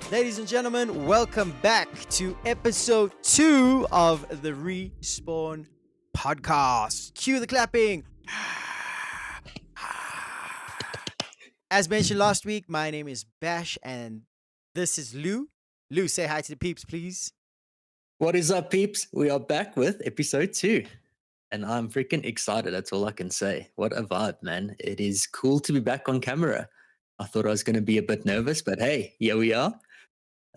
Ladies and gentlemen, welcome back to episode 2 of the Respawn podcast. Cue the clapping. As mentioned last week, my name is Bash and this is Lou. Lou, say hi to the peeps, please. What is up, peeps? We are back with episode 2. And I'm freaking excited. That's all I can say. What a vibe, man. It is cool to be back on camera. I thought I was going to be a bit nervous, but hey, here we are.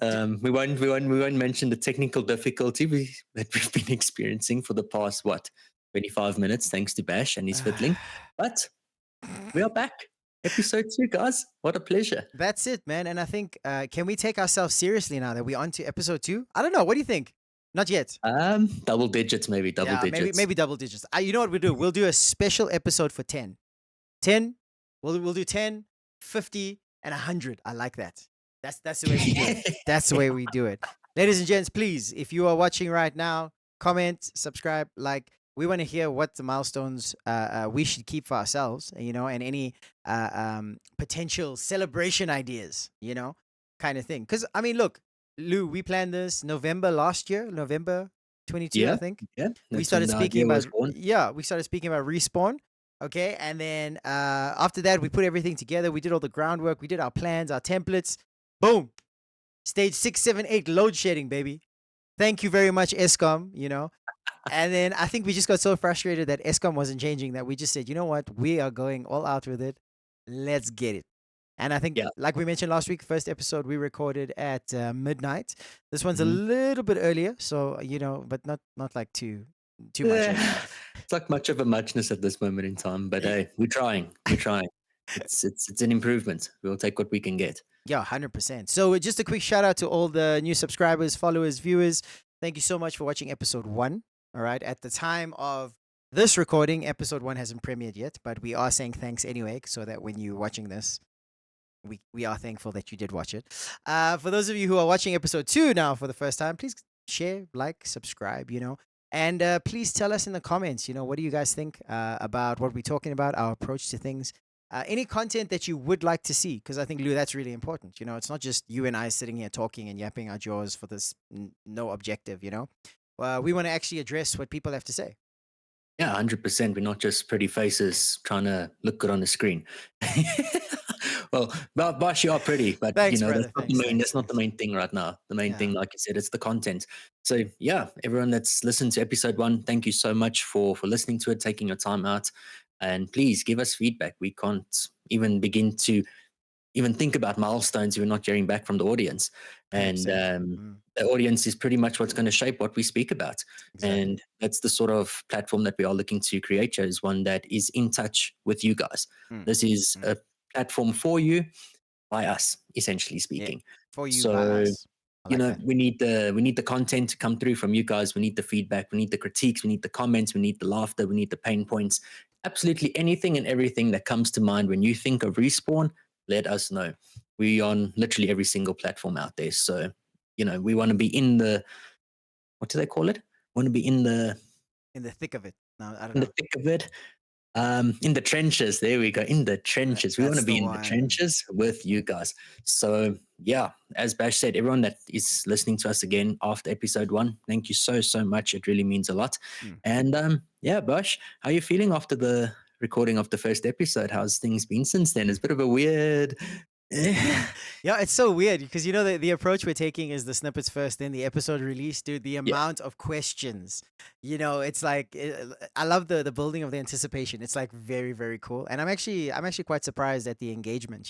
We won't mention the technical difficulty that we've been experiencing for the past 25 minutes, thanks to Bash and his fiddling. But we are back. Episode 2, guys. What a pleasure. That's it, man. And I think, can we take ourselves seriously now that we're on to episode 2? I don't know. What do you think? Not yet. Double digits, maybe. Double digits. Maybe double digits. You know what we'll do? We'll do a special episode for 10. 10, we'll do 10, 50, and 100. I like that. That's the way we do it. That's the way we do it. Ladies and gents, please, if you are watching right now, comment, subscribe, like. We want to hear what the milestones we should keep for ourselves, and any potential celebration ideas, kind of thing. Because, I mean, look, Lou, we planned this November last year, November 22, I think. Yeah. We started speaking about Respawn. Okay, and then after that, we put everything together. We did all the groundwork. We did our plans, our templates. Boom. Stage 6, 7, 8, load shedding, baby. Thank you very much, ESCOM, And then I think we just got so frustrated that ESCOM wasn't changing that we just said, you know what? We are going all out with it. Let's get it. And I think, like we mentioned last week, first episode we recorded at midnight. This one's a little bit earlier, so, but not like too much. It's like much of a muchness at this moment in time, but hey, we're trying. It's an improvement. We'll take what we can get. Yeah, 100%. So just a quick shout out to all the new subscribers, followers, viewers. Thank you so much for watching episode 1. All right. At the time of this recording, episode 1 hasn't premiered yet, but we are saying thanks anyway, so that when you're watching this, we are thankful that you did watch it. For those of you who are watching episode 2 now for the first time, please share, like, subscribe, and please tell us in the comments, what do you guys think about what we're talking about, our approach to things, any content that you would like to see, because I think, Lou, that's really important. It's not just you and I sitting here talking and yapping our jaws for this no objective, we want to actually address what people have to say. Yeah, 100%. We're not just pretty faces trying to look good on the screen. Well, Bash, you are pretty, but Thanks, that's not the main thing right now. The main thing, like you said, it's the content. So yeah, everyone that's listened to episode 1, thank you so much for listening to it, taking your time out, and please give us feedback. We can't even begin to even think about milestones if we're not hearing back from the audience. And the audience is pretty much what's going to shape what we speak about. Exactly. And that's the sort of platform that we are looking to create here, is one that is in touch with you guys. This is a platform for you, by us, essentially speaking. Yeah, for you, so, by us. We need the content to come through from you guys. We need the feedback. We need the critiques. We need the comments. We need the laughter. We need the pain points. Absolutely anything and everything that comes to mind when you think of Respawn, let us know. We on literally every single platform out there. So, we want to be in the, what do they call it? We want to be in the thick of it. No, I don't know. In the thick of it. In the trenches. There we go. In the trenches. We want to be in the trenches with you guys. So yeah, as Bash said, everyone that is listening to us again after episode 1, thank you so much. It really means a lot. And yeah, Bash, how are you feeling after the recording of the first episode? How's things been since then? It's a bit of a weird Yeah, it's so weird because the approach we're taking is the snippets first, then the episode release. Dude, the amount of questions, it's like I love the building of the anticipation. It's like very, very cool, and I'm actually quite surprised at the engagement,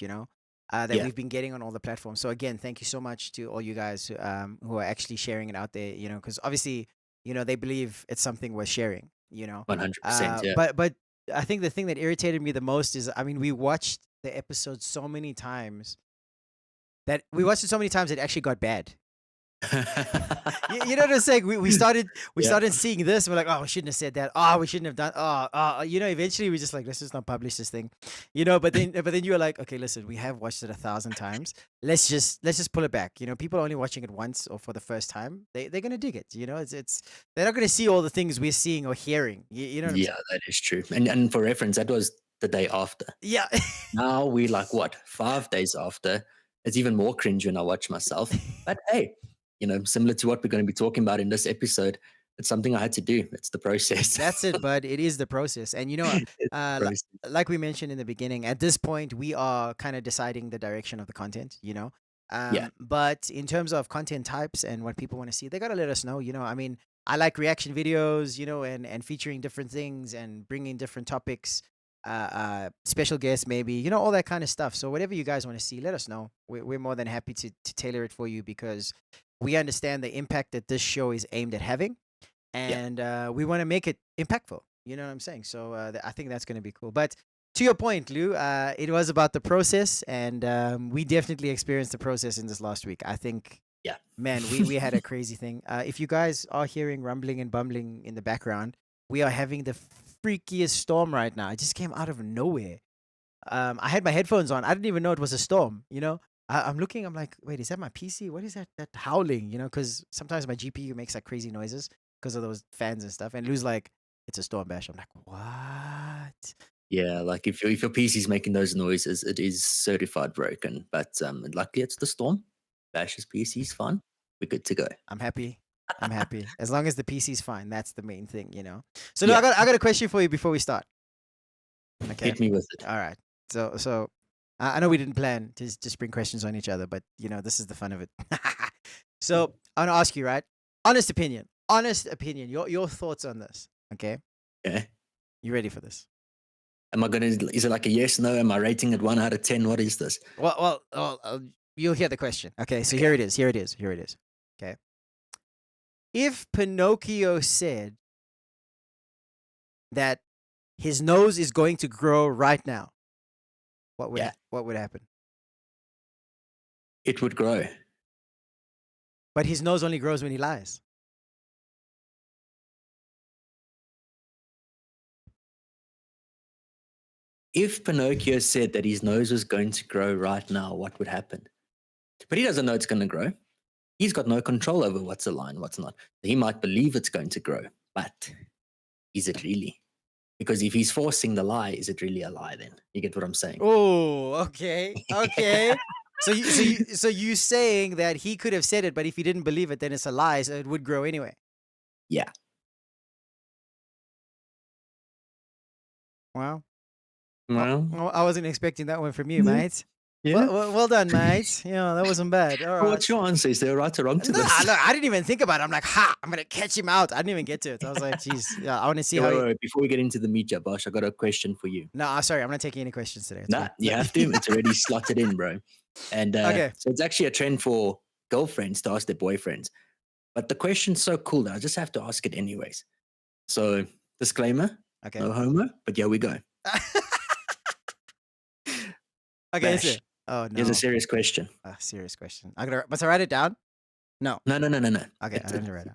that we've been getting on all the platforms. So again, thank you so much to all you guys who are actually sharing it out there, because obviously, they believe it's something worth sharing, 100%. Yeah. But I think the thing that irritated me the most is, I mean, we watched the episode so many times that it actually got bad. You know what I'm saying? We started seeing this. And we're like, oh, we shouldn't have said that. Oh, we shouldn't have done. Eventually we just like, let's just not publish this thing. But then you were like, okay, listen, we have watched it 1,000 times. Let's just pull it back. People are only watching it once or for the first time. They're gonna dig it. It's they're not gonna see all the things we're seeing or hearing. You know what I'm saying? That is true. And for reference, that was the day after. Yeah. Now we like 5 days after. it's even more cringe when I watch myself. But hey, similar to what we're going to be talking about in this episode, it's something I had to do. It's the process. That's it, bud. It is the process. And It's the uh, li- process. like we mentioned in the beginning, at this point, we are kind of deciding the direction of the content. Yeah, But in terms of content types and what people want to see, they got to let us know. I mean, I like reaction videos, and featuring different things and bringing different topics, special guests, maybe, all that kind of stuff. So whatever you guys want to see, let us know. We're more than happy to tailor it for you because we understand the impact that this show is aimed at having yeah. and we want to make it impactful. You know what I'm saying? So I think that's going to be cool. But to your point, Lou, it was about the process, and we definitely experienced the process in this last week. I think, Yeah. man, we had a crazy thing. If you guys are hearing rumbling and bumbling in the background, we are having the freakiest storm right now. It just came out of nowhere. I had my headphones on. I didn't even know it was a storm. I'm looking. I'm like, wait, is that my PC? What is that? That howling? Because sometimes my GPU makes like crazy noises because of those fans and stuff. And Lou's like, it's a storm bash. I'm like, what? Yeah, like if your PC's making those noises, it is certified broken. But luckily it's the storm. Bash's PC's fine. We're good to go. I'm happy. I'm happy as long as the PC's fine. That's the main thing. So Lou, Yeah, I got a question for you before we start. Okay. hit me with it. All right. So I know we didn't plan to just bring questions on each other, but this is the fun of it. So I want to ask you, right? Honest opinion. Honest opinion. Your thoughts on this. Okay. Okay. You ready for this? Am I gonna? Is it like a yes, no? Am I rating it 1 out of 10? What is this? Well, you'll hear the question. Okay. So here it is. Here it is. Here it is. Okay. If Pinocchio said that his nose is going to grow right now, what would Yeah. what would happen? It would grow. But his nose only grows when he lies. If Pinocchio said that his nose was going to grow right now, what would happen? But he doesn't know it's going to grow. He's got no control over what's a lie and what's not. He might believe it's going to grow, but is it really? Because if he's forcing the lie, is it really a lie then? You get what I'm saying? Oh, okay. Okay. So you saying that he could have said it, but if he didn't believe it, then it's a lie, so it would grow anyway. Yeah. Wow. Well, I wasn't expecting that one from you, Yeah. mate. yeah. Well done, mate. That wasn't bad. All Well, right. what's your answer? Is there a right or wrong to No, this? look, I didn't even think about it. I'm like, I'm gonna catch him out. I didn't even get to it. I was like, geez, yeah, I want to see Yeah, how. wait. Before we get into the meat, Jabash, I got a question for you. No, sorry, I'm not taking any questions today. It's Nah, fine. you have to. It's already slotted in, bro. And Okay. so it's actually a trend for girlfriends to ask their boyfriends. But the question's so cool that I just have to ask it anyways. So, disclaimer, Okay. no homo, but here we go. Okay. Bash, Oh no. here's a serious question. A serious question. Must I write it down? No. No. Okay, It, I it don't write it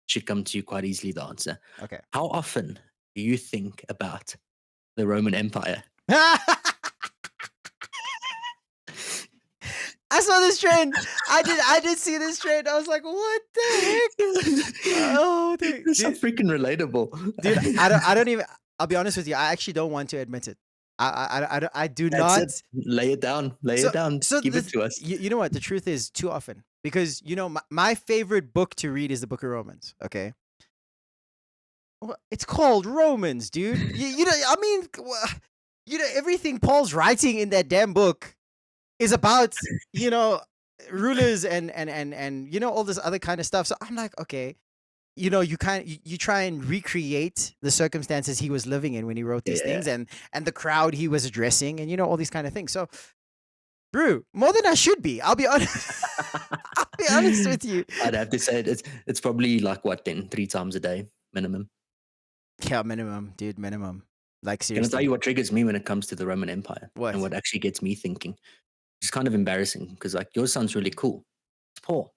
should come to you quite easily, the answer. down. Okay. How often do you think about the Roman Empire? I saw this trend. I did see this trend. I was like, what the heck? Oh, It's so dude, freaking relatable. dude, I don't even. I'll be honest with you. I actually don't want to admit it. I do That's not. it. Lay it down. Lay So- it down. so Give the it to us. You know what? The truth is too often because my favorite book to read is the Book of Romans. Okay. Well, it's called Romans, dude. I mean, everything Paul's writing in that damn book is about rulers and all this other kind of stuff. So I'm like, okay, you try and recreate the circumstances he was living in when he wrote these Yeah. things and the crowd he was addressing and all these kind of things. So, Brew, more than I should be. I'll be honest. I'll be honest with you. I'd have to say it's probably like what then 3 times a day minimum. Yeah, minimum, dude, minimum. Like Can I tell seriously. you what triggers me when it comes to the Roman Empire? What? And what actually gets me thinking? It's kind of embarrassing because like yours sounds really cool. It's Paul,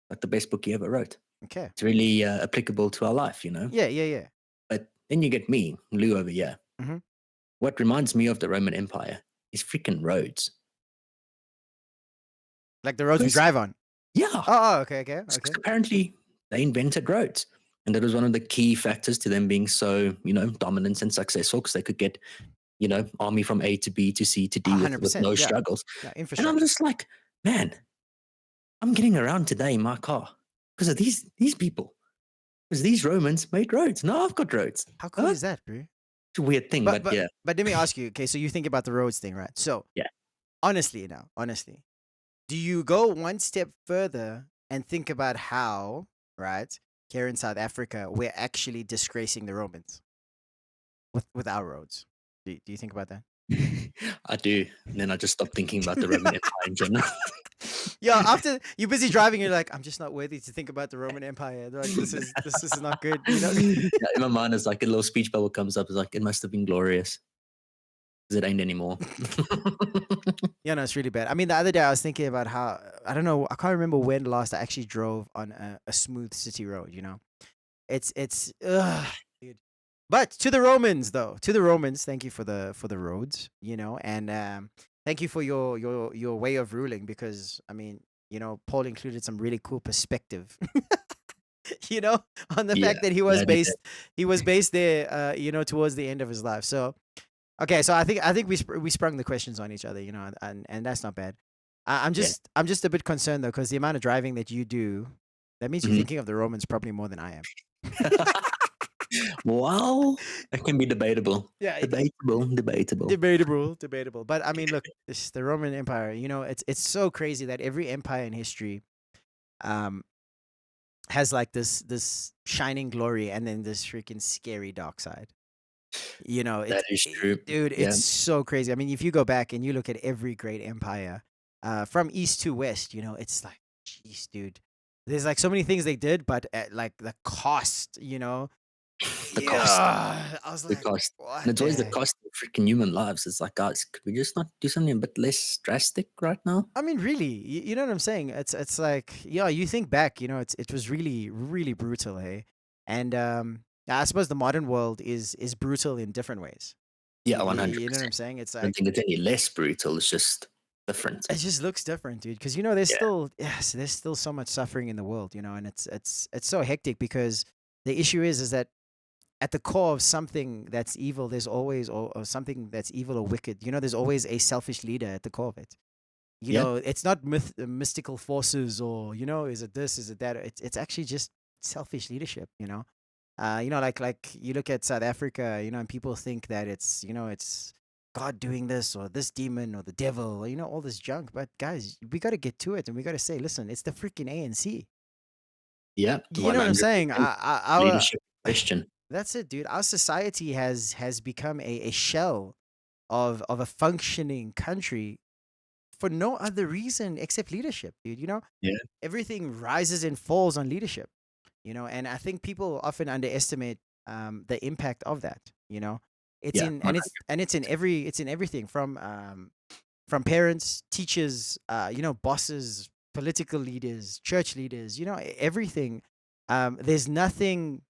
like the best book he ever wrote. Okay. It's really applicable to our life, you know. Yeah. But then you get me, Lou over here. Mhm. What reminds me of the Roman Empire is freaking roads. Like the roads we Yes. drive on. Yeah. Oh, okay. Apparently they invented roads. And that was one of the key factors to them being so, dominant and successful because they could get, army from A to B to C to D with 100%, no yeah. struggles. Yeah, And I'm infrastructure. just like, man, I'm getting around today in my car because of these people. Because these Romans made roads. Now I've got roads. How cool Huh? is that, bro? It's a weird thing, But but but yeah, but let me ask you. Okay, so you think about the roads thing, right? So yeah. honestly, do you go one step further and think about how, right, here in South Africa, we're actually disgracing the Romans with our roads? Do you think about that? I do. And then I just stopped thinking about the Roman Empire in general. Yeah, after you're busy driving, you're like, I'm just not worthy to think about the Roman Empire. They're like, this is not good, you know? Yeah, in my mind, it's like a little speech bubble comes up. It's like, it must have been glorious because it ain't anymore. Yeah, no, it's really bad. I mean, the other day I was thinking about how I don't know, I can't remember when last I actually drove on a smooth city road. You know, it's dude. But to the Romans, though, to the Romans, thank you for the roads. You know, and thank you for your way of ruling because I mean, you know, Paul included some really cool perspective. You know, on the Yeah, fact that glad he did. he was based there, you know, towards the end of his life. So okay, so I think we sprung the questions on each other, you know, and that's not bad. Yeah. I'm just a bit concerned though, because the amount of driving that you do, that means you're Mhm. thinking of the Romans probably more than I am. Well, that can be debatable. Yeah, Debatable, debatable. debatable, debatable. But I mean, look, this, the Roman Empire. You know, it's so crazy that every empire in history, um, has like this shining glory and then this freaking scary dark side. You know, That is true. dude, Yeah. it's so crazy. I mean, if you go back and you look at every great empire, from east to west, you know, it's like, jeez, dude. There's like so many things they did, but at like the cost, you know. The cost. Yeah, I was The like, cost. what And it's the always the heck? cost of freaking human lives. It's like, guys, could we just not do something a bit less drastic right now? I mean, really, you know what I'm saying? It's like, yeah, you think back, you know, it was really brutal, hey. And I suppose the modern world is brutal in different ways. Yeah, You know what I'm 100%. saying? It's I don't like think it's any less brutal. It's just different. it just looks different, dude. Because you know, there's Yeah. still yes, there's still so much suffering in the world, you know, and it's so hectic because the issue is that at the core of something that's evil, there's always or something that's evil or wicked. You know, there's always a selfish leader at the core of it. You Yeah. know, it's not mystical forces or you know, is it this, is it that? It's actually just selfish leadership. You know, like you look at South Africa, you know, and people think that it's, you know, it's God doing this or this demon or the devil, or, you know, all this junk. But guys, we got to get to it and we got to say, listen, it's the freaking ANC. Yeah. You know what I'm saying? 100%. Leadership question. That's it, dude. Our society has become a shell of a functioning country for no other reason except leadership, dude. You know, Yeah. everything rises and falls on leadership. You know, and I think people often underestimate the impact of that. You know, it's Yeah. in and 100%. it's in everything from parents, teachers, you know, bosses, political leaders, church leaders. You know, everything. There's nothing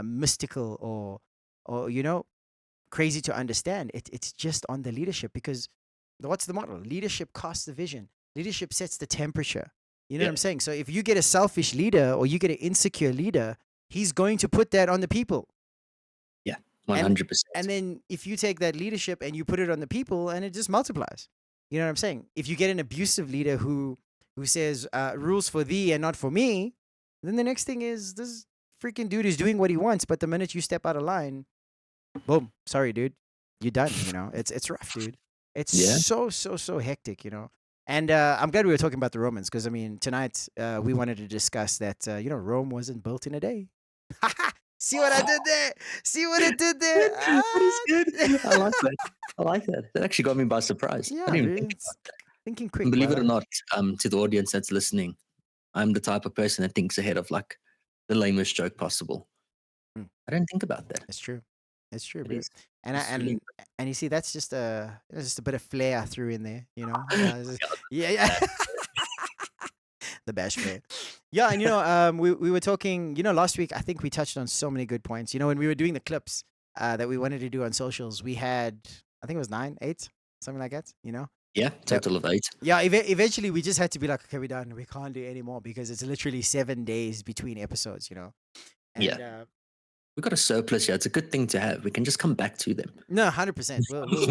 mystical or you know crazy to understand. It's just on the leadership because what's the model? Leadership casts the vision. Leadership sets the temperature. You know what Yeah. I'm saying? So if you get a selfish leader or you get an insecure leader, he's going to put that on the people. Yeah. And 100%. then if you take that leadership and you put it on the people and it just multiplies. You know what I'm saying? If you get an abusive leader who says rules for thee and not for me, then the next thing is this freaking dude is doing what he wants, but the minute you step out of line, boom, sorry, dude, you're done. You know, it's rough, dude. It's Yeah. so hectic. You know, and I'm glad we were talking about the Romans because I mean tonight we wanted to discuss that you know Rome wasn't built in a day. See what I did there? See what I did there? That is good. I like Ah! that. I like that. That actually got me by surprise. I Yeah, didn't even think dude. about that. Thinking And quick, believe it or brother. not, to the audience that's listening, I'm the type of person that thinks ahead of like the lamest joke possible. Mm, I don't think about that. it's true. It's true, It bro. is. And I, It's really and you see, that's just a bit of flair I threw in there. You know, yeah, yeah, yeah. that. The best way. Yeah, and you know, we were talking. You know, last week I think we touched on so many good points. You know, when we were doing the clips that we wanted to do on socials, we had I think it was 9, 8, something like that. You know, Yeah, that total of 8. yeah. Eventually, we just had to be like, okay, we're done. We can't do any more because it's literally 7 days between episodes. You know, Yeah. and We've got a surplus here. It's a good thing to have. We can just come back to them. no, 100%.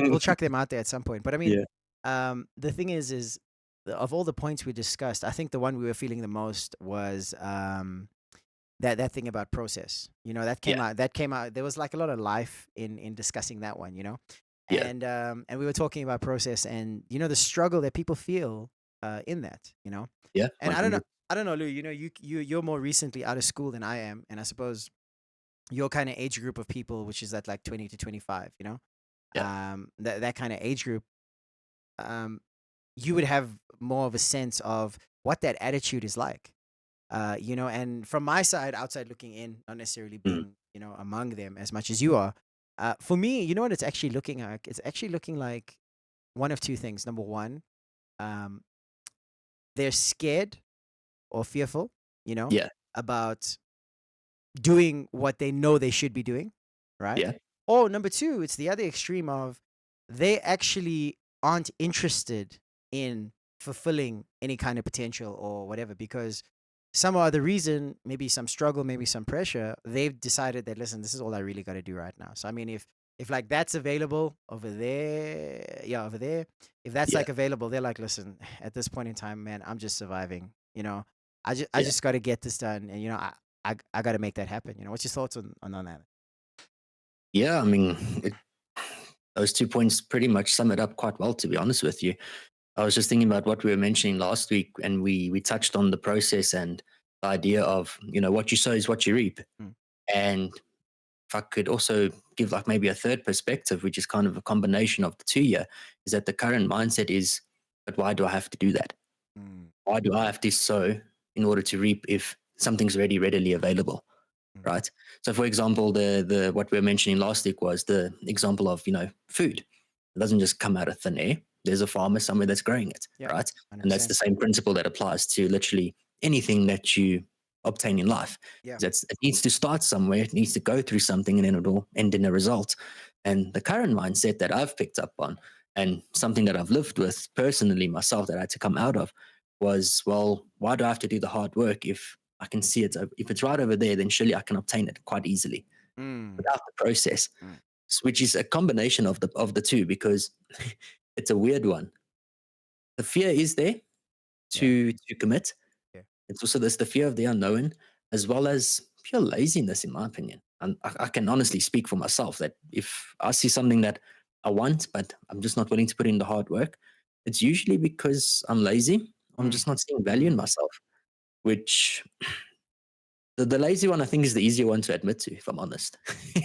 We'll chuck them out there at some point. But I mean, Yeah. The thing is of all the points we discussed, I think the one we were feeling the most was that thing about process. You know, that Yeah, came out. That came out. There was like a lot of life in discussing that one. You know, yeah, and we were talking about process and you know the struggle that people feel in that. You know, yeah, and 100. I don't know, Lou. You know, you're more recently out of school than I am, and I suppose your kind of age group of people, which is at like 20 to 25. You know, Yeah, that kind of age group. Um, you would have more of a sense of what that attitude is like. You know, and from my side, outside looking in, not necessarily mm, being, you know, among them as much as you are. For me, you know what it's actually looking like? It's actually looking like one of two things. Number one, um, they're scared or fearful, you know, yeah, about doing what they know they should be doing, right? yeah, Or number two, it's the other extreme of they actually aren't interested in fulfilling any kind of potential or whatever because some other reason, maybe some struggle, maybe some pressure, they've decided that listen, this is all I really got to do right now. So I mean, if like that's available over there, yeah, over there, if that's yeah, like available, they're like, listen, at this point in time, man, I'm just surviving. You know, I yeah. just got to get this done, and you know, I got to make that happen. You know, what's your thoughts on that? Yeah, I mean, those 2 points pretty much sum it up quite well, to be honest with you. I was just thinking about what we were mentioning last week, and we touched on the process and the idea of what you sow is what you reap. Mm, And if I could also give like maybe a third perspective, which is kind of a combination of the two here, is that the current mindset is, but why do I have to do that? mm, Why do I have to sow in order to reap if something's already readily available? mm. Right. So for example, the what we were mentioning last week was the example of, food. It doesn't just come out of thin air. There's a farmer somewhere that's growing it, Yeah, right? hundred And that's the percent. same principle that applies to literally anything that you obtain in life. Yeah. It needs to start somewhere, it needs to go through something, and then it'll end in a result. And the current mindset that I've picked up on, and something that I've lived with personally myself that I had to come out of, was, well, why do I have to do the hard work if I can see it? If it's right over there, then surely I can obtain it quite easily Mm, without the process, mm, which is a combination of the two, because it's a weird one. The fear is there yeah. to commit. Yeah. It's also there's the fear of the unknown, as well as pure laziness, in my opinion. And I can honestly speak for myself that if I see something that I want, but I'm just not willing to put in the hard work, it's usually because I'm lazy. I'm Mm, just not seeing value in mm. myself, which the lazy one I think is the easier one to admit to, if I'm honest.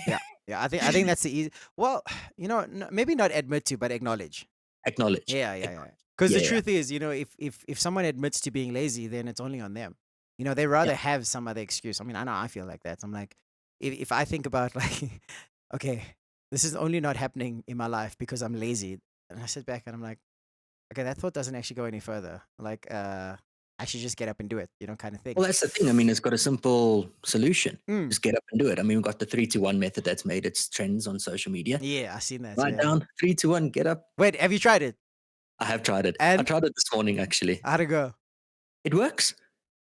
Yeah. Yeah. I think that's the easy. Well, you know, maybe not admit to, but acknowledge. Acknowledge. Yeah, yeah, Acknowledge. yeah. Because the Yeah, yeah, truth is, you know, if someone admits to being lazy, then it's only on them. You know, they yeah, rather have some other excuse. I mean, I know I feel like that. I'm like, if I think about like, okay, this is only not happening in my life because I'm lazy, and I sit back and I'm like, okay, that thought doesn't actually go any further. Like, I should just get up and do it, you know, kind of thing. Well, that's the thing. I mean, it's got a simple solution. Mm. Just get up and do it. I mean, we've got the 3-2-1 method that's made its trends on social media. Yeah, I seen that. Write Yeah. down 3-2-1, get up. Wait, have you tried it? I have tried it. I And tried it this morning, actually. how'd it go? It works.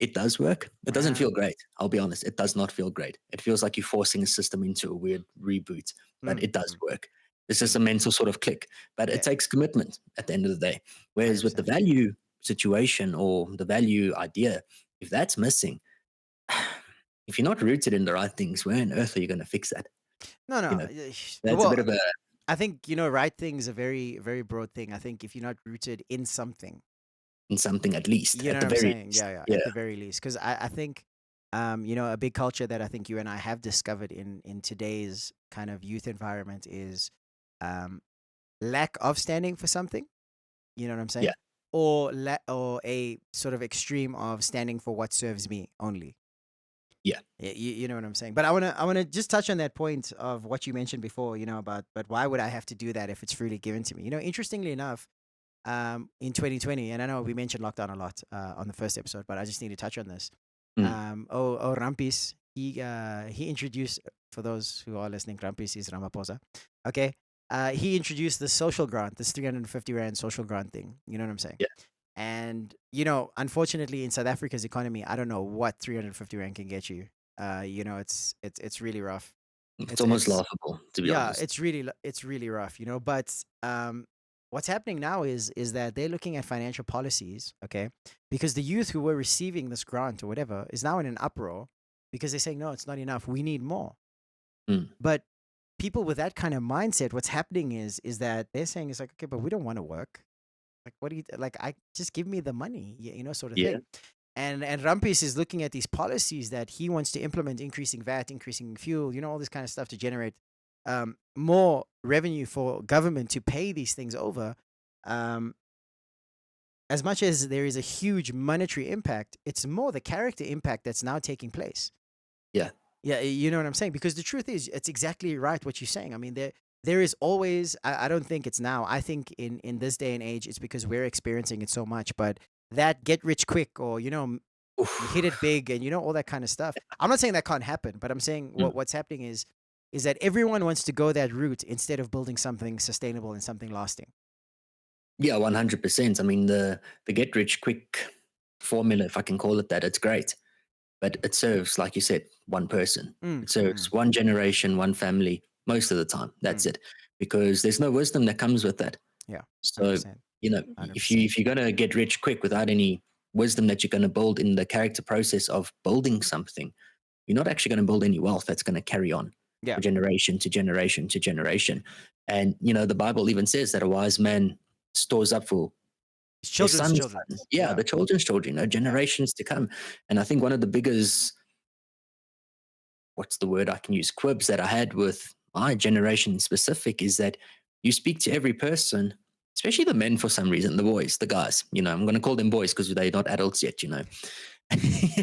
It does work. It doesn't Wow. feel great. I'll be honest. It does not feel great. It feels like you're forcing a system into a weird reboot, but Mm, it does mm, work. It's just mm. a mental sort of click, but it Yeah, takes commitment at the end of the day. Whereas with the 100%. value situation or the value idea, if that's missing, if you're not rooted in the right things, where on earth are you going to fix that? No, You no. know, that's a bit Well, of a I think, you know, right thing is a very, very broad thing. I think if you're not rooted in something, in something at least, you know at what the I'm very saying? least. Yeah, yeah, Yeah, at the very least. Because I think, you know, a big culture that I think you and I have discovered in today's kind of youth environment is um, lack of standing for something. You know what I'm yeah, saying? Or a sort of extreme of standing for what serves me only. yeah. You know what I'm saying? But I wanna just touch on that point of what you mentioned before, you know, about but why would I have to do that if it's freely given to me? You know, interestingly enough, in 2020, and I know we mentioned lockdown a lot on the first episode, but I just need to touch on this. Mm, Rampis, he introduced for those who are listening, Rampis is Ramaphosa. Okay. He introduced the social grant, this 350 Rand social grant thing. You know what I'm saying? yeah. And you know, unfortunately, in South Africa's economy, I don't know what 350 Rand can get you. You know, it's really rough. It's It's almost it's laughable, to be yeah, honest. it's really rough, you know. But what's happening now is that they're looking at financial policies, okay? Because the youth who were receiving this grant or whatever is now in an uproar because they're saying, no, it's not enough. We need more. Mm. But people with that kind of mindset, what's happening is that they're saying it's like, okay, but we don't want to work. Like, what do you like? I just give me the money, sort of Yeah. thing. And Rumpis is looking at these policies that he wants to implement, increasing VAT, increasing fuel, all this kind of stuff to generate more revenue for government to pay these things over. Um, as much as there is a huge monetary impact, it's more the character impact that's now taking place. Yeah. Yeah, you know what I'm saying? Because the truth is, it's exactly right what you're saying. I mean, there is always. I don't think it's now. I think in this day and age, it's because we're experiencing it so much. But that get rich quick, or hit it Oof. big, and all that kind of stuff. I'm not saying that can't happen, but I'm saying Mm. what's happening is that everyone wants to go that route instead of building something sustainable and something lasting. Yeah, 100%. I mean, the get rich quick formula, if I can call it that, it's great. But it serves, like you said, one person. Mm, It serves mm, one generation, one family, most of the time. That's mm. it. Because there's no wisdom that comes with that. Yeah, hundred So, percent, hundred if you percent. if you're gonna get rich quick without any wisdom that you're gonna build in the character process of building something, you're not actually gonna build any wealth that's gonna carry on Yeah, for generation to generation to generation. And the Bible even says that a wise man stores up for it's his children's son's children. son. Yeah, Yeah, the children's children, yeah. generations to come. And I think one of the biggest, what's the word I can use, quibs that I had with my generation in specific is that you speak to every person, especially the men for some reason, the boys, the guys, I'm going to call them boys because they're not adults yet. They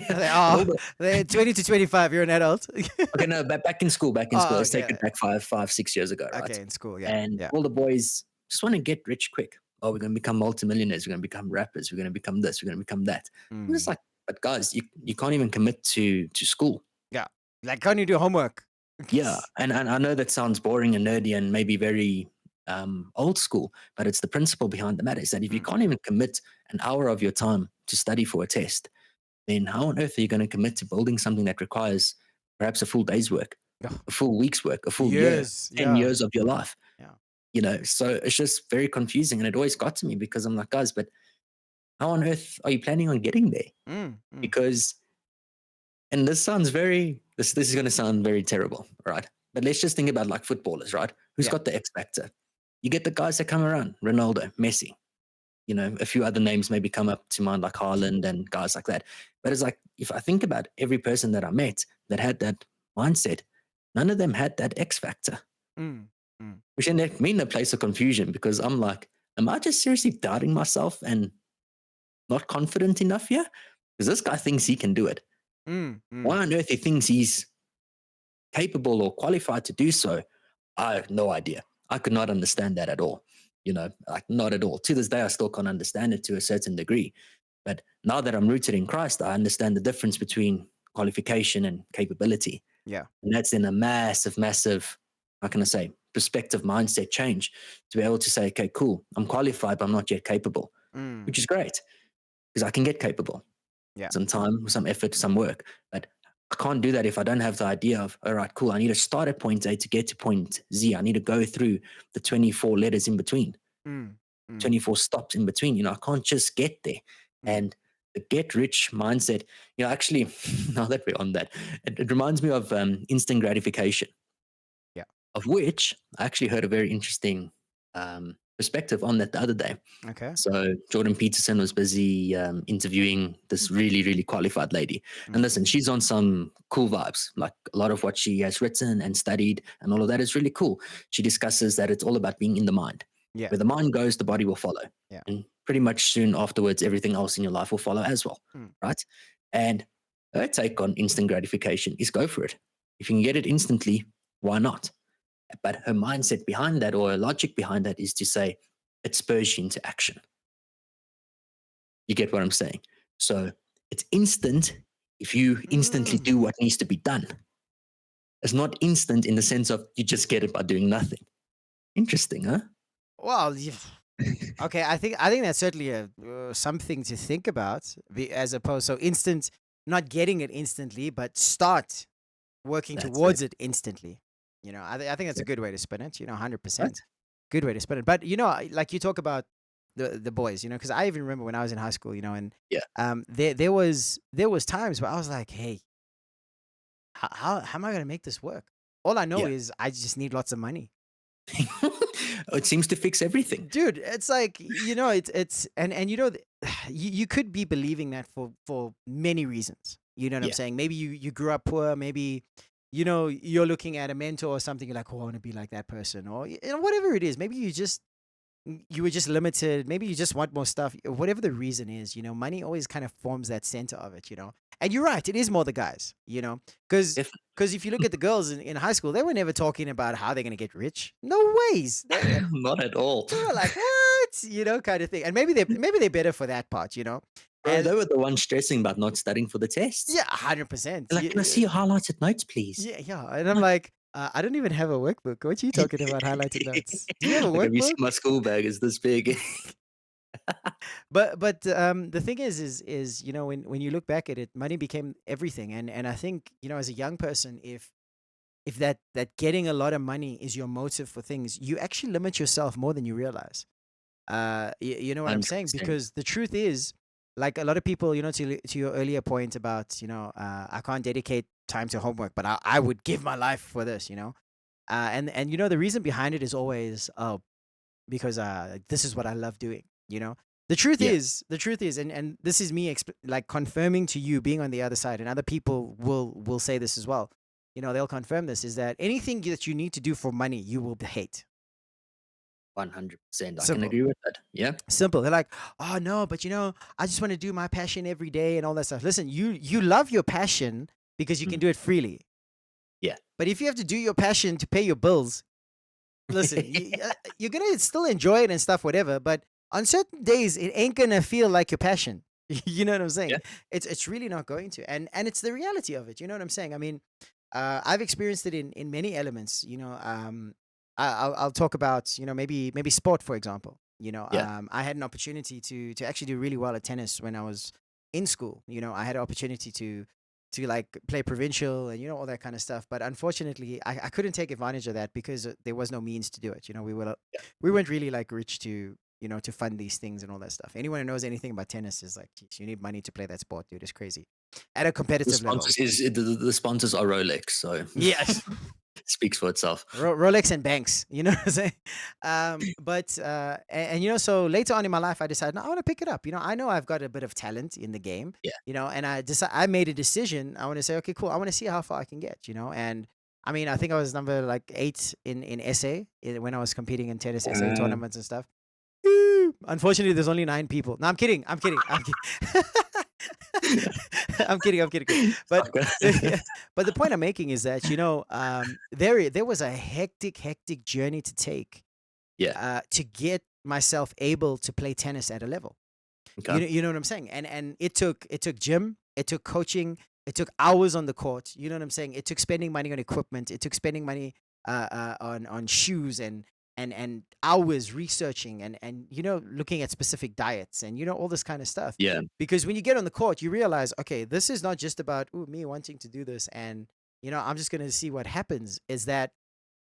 And are. all the, They're 20 to 25. You're an adult. okay, no, back in school, Oh, let's take okay. it back 6 years ago, right? Okay, in school. Yeah, And yeah. all the boys just want to get rich quick. Oh, we're going to become multimillionaires. We're going to become rappers. We're going to become this. We're going to become that. I'm just Mm. like, but guys, you can't even commit to school. Yeah. Like, can't you do homework? Yeah, and I know that sounds boring and nerdy and maybe very old school, but it's the principle behind the matter is that if you Mm. can't even commit an hour of your time to study for a test, then how on earth are you going to commit to building something that requires perhaps a full day's work, Oh, a full week's work, a full year, years. 10 Yeah. years of your life? Yeah. So it's just very confusing. And it always got to me because I'm like, guys, but how on earth are you planning on getting there? Mm. Mm. Because, and this is going to sound very terrible, right? But let's just think about like footballers, right? Who's Yeah. got the X factor? You get the guys that come around, Ronaldo, Messi, a few other names maybe come up to mind like Haaland and guys like that. But it's like, if I think about every person that I met that had that mindset, none of them had that X factor, Mm. Mm. which then left me in a place of confusion because I'm like, am I just seriously doubting myself and not confident enough here? Because this guy thinks he can do it. Mm. Mm. Why on earth he thinks he's capable or qualified to do so? I have no idea. I could not understand that at all. Like not at all. To this day, I still can't understand it to a certain degree. But now that I'm rooted in Christ, I understand the difference between qualification and capability. Yeah. And that's in a massive, massive, how can I say, perspective mindset change to be able to say, okay, cool, I'm qualified, but I'm not yet capable, Mm. which is great because I can get capable. Yeah. Some time, some effort, some work. But I can't do that if I don't have the idea of, all right, cool, I need to start at point A to get to point Z. I need to go through the 24 letters in between, Mm. Mm. 24 stops in between. I can't just get there. Mm. And the get rich mindset, actually, now that we're on that, it reminds me of instant gratification, Yeah. of which I actually heard a very interesting perspective on that the other day. Okay. So Jordan Peterson was busy interviewing this really, really qualified lady. And Mm. listen, she's on some cool vibes. Like a lot of what she has written and studied and all of that is really cool. She discusses that it's all about being in the mind. Yeah. Where the mind goes, the body will follow. Yeah. And pretty much soon afterwards, everything else in your life will follow as well. Mm. Right. And her take on instant gratification is go for it. If you can get it instantly, why not? But her mindset behind that or her logic behind that is to say it spurs you into action. You get what I'm saying? So it's instant if you instantly Mm. do what needs to be done. It's not instant in the sense of you just get it by doing nothing. Interesting, huh? Well, okay. I think that's certainly something to think about. As opposed, so instant, not getting it instantly, but start working That's it. towards it instantly. I think that's a good way to spin it. 100%. Good way to spend it. But like you talk about the boys, because I even remember when I was in high school, and Yeah. there was times where I was like, hey, how am I gonna make this work? All I know Yeah. is I just need lots of money. It seems to fix everything. Dude, it's like, it's and you could be believing that for many reasons. You know what I'm Yeah. saying? Maybe you grew up poor, maybe you're looking at a mentor or something, you're like, oh, I want to be like that person, or whatever it is. Maybe you were just limited. Maybe you just want more stuff. Whatever the reason is, money always kind of forms that center of it. And you're right, it is more the guys, because Definitely. if you look at the girls in high school, they were never talking about how they're gonna get rich. No ways. Not at all. They were like, what? Kind of thing. And maybe they're. Better for that part. Bro, And they were the ones stressing about not studying for the tests. yeah, 100%. They're like, "Can I see your highlighted notes, please?" Yeah, yeah. And I'm I'm like, I don't even have a workbook. What you talking about highlighted notes? Do you have a like, "Have you seen workbook? my school bag? It's this big." But the thing is when you look back at it, money became everything. And I think as a young person, if that getting a lot of money is your motive for things, you actually limit yourself more than you realize. You know what I'm saying? 100%. Because the truth is, like a lot of people, to your earlier point about, I can't dedicate time to homework, but I would give my life for this. And the reason behind it is always, oh, because this is what I love doing. Yeah. The truth is, and this is me like confirming to you, being on the other side, and other people will say this as well. They'll confirm this, is that anything that you need to do for money, you will hate. 100%. I can Simple. agree with that. Yeah. Simple. They're like, oh no, but I just want to do my passion every day and all that stuff. Listen, you love your passion because you can Mm. do it freely. Yeah. But if you have to do your passion to pay your bills, listen, you're gonna still enjoy it and stuff, whatever. But on certain days, it ain't gonna feel like your passion. You know what I'm Yeah. saying? It's really not going to, and it's the reality of it. You know what I'm saying? I mean, I've experienced it in many elements. I'll talk about maybe sport, for example. Yeah. I had an opportunity to actually do really well at tennis when I was in school. I had an opportunity to like play provincial and all that kind of stuff. But unfortunately, I couldn't take advantage of that because there was no means to do it. We weren't really like rich to fund these things and all that stuff. Anyone who knows anything about tennis is like, "Geez, you need money to play that sport, dude. It's crazy at a The competitive level." sponsors is the sponsors are Rolex, so Yes. speaks for itself. Rolex and banks, you know what I'm saying? But and so later on in my life, I decided, no, I want to pick it up. I know I've got a bit of talent in the game. Yeah. And I made a decision. I want to say, okay, cool. I want to see how far I can get. And I mean, I think I was number like 8 in SA when I was competing in tennis SA Wow. tournaments and stuff. Woo! Unfortunately, there's only 9 people. No, I'm kidding. I'm kidding. I'm kidding. I'm kidding. I'm kidding. But Okay. but the point I'm making is that there was a hectic journey to take Yeah. to get myself able to play tennis at a level. Okay. You know what I'm saying? And it took gym, it took coaching, it took hours on the court. You know what I'm saying? It took spending money on equipment, it took spending money on shoes and hours researching and looking at specific diets and all this kind of stuff. Yeah. Because when you get on the court, you realize, okay, this is not just about me wanting to do this and I'm just gonna see what happens. Is that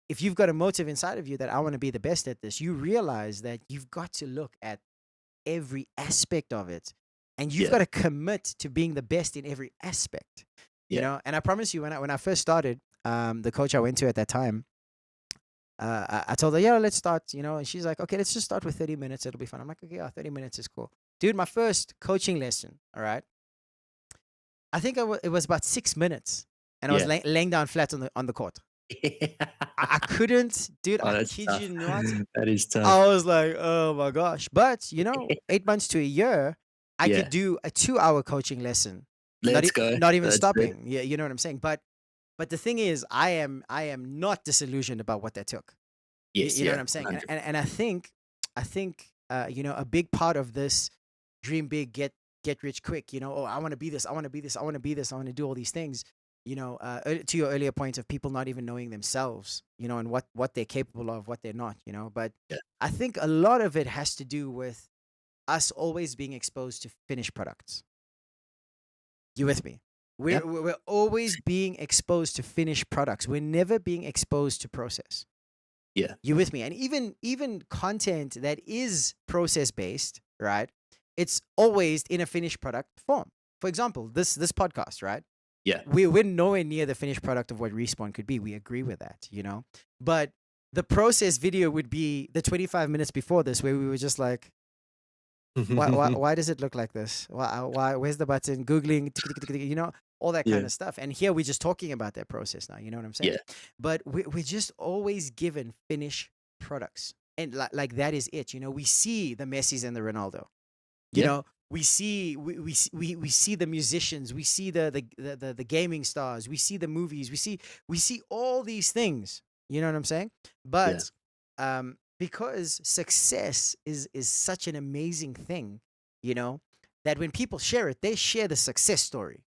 if you've got a motive inside of you that I want to be the best at this, you realize that you've got to look at every aspect of it. And you've Yeah. got to commit to being the best in every aspect. Yeah. And I promise you, when I first started, the coach I went to at that time, I told her, yeah, let's start, and she's like, okay, let's just start with 30 minutes. It'll be fun. I'm like, okay, yeah, 30 minutes is cool. Dude, my first coaching lesson, all right, I think it was about 6 minutes and I was Yeah. laying down flat on the court. I couldn't, dude, Oh, I that's kid tough. you not. That is tough. I was like, oh my gosh. But, 8 months to a year, I Yeah. could do a 2-hour coaching lesson. Let's go. Not even That's it. stopping. Yeah, you know what I'm saying? But the thing is, I am not disillusioned about what that took. Yes. You know Yeah. what I'm saying? 100. And I think a big part of this dream big, get rich quick, oh, I want to be this, I want to be this, I want to be this, I want to do all these things, to your earlier point of people not even knowing themselves, and what they're capable of, what they're not, but Yeah. I think a lot of it has to do with us always being exposed to finished products. You with me? Yeah. We're always being exposed to finished products. We're never being exposed to process. Yeah. You with me? And even content that is process based, right? It's always in a finished product form. For example, this podcast, right? Yeah. We're nowhere near the finished product of what Respawn could be. We agree with that, But the process video would be the 25 minutes before this, where we were just like, why does it look like this? Why where's the button? Googling, all that kind Yeah. of stuff. And here we're just talking about that process now. You know what I'm saying? Yeah. But we're just always given finished products, and like that is it. We see the Messis and the Ronaldo. You Yeah. know, we see the musicians, we see the gaming stars, we see the movies, we see all these things. You know what I'm saying? Yeah. But because success is such an amazing thing, you know, that when people share it, they share the success story.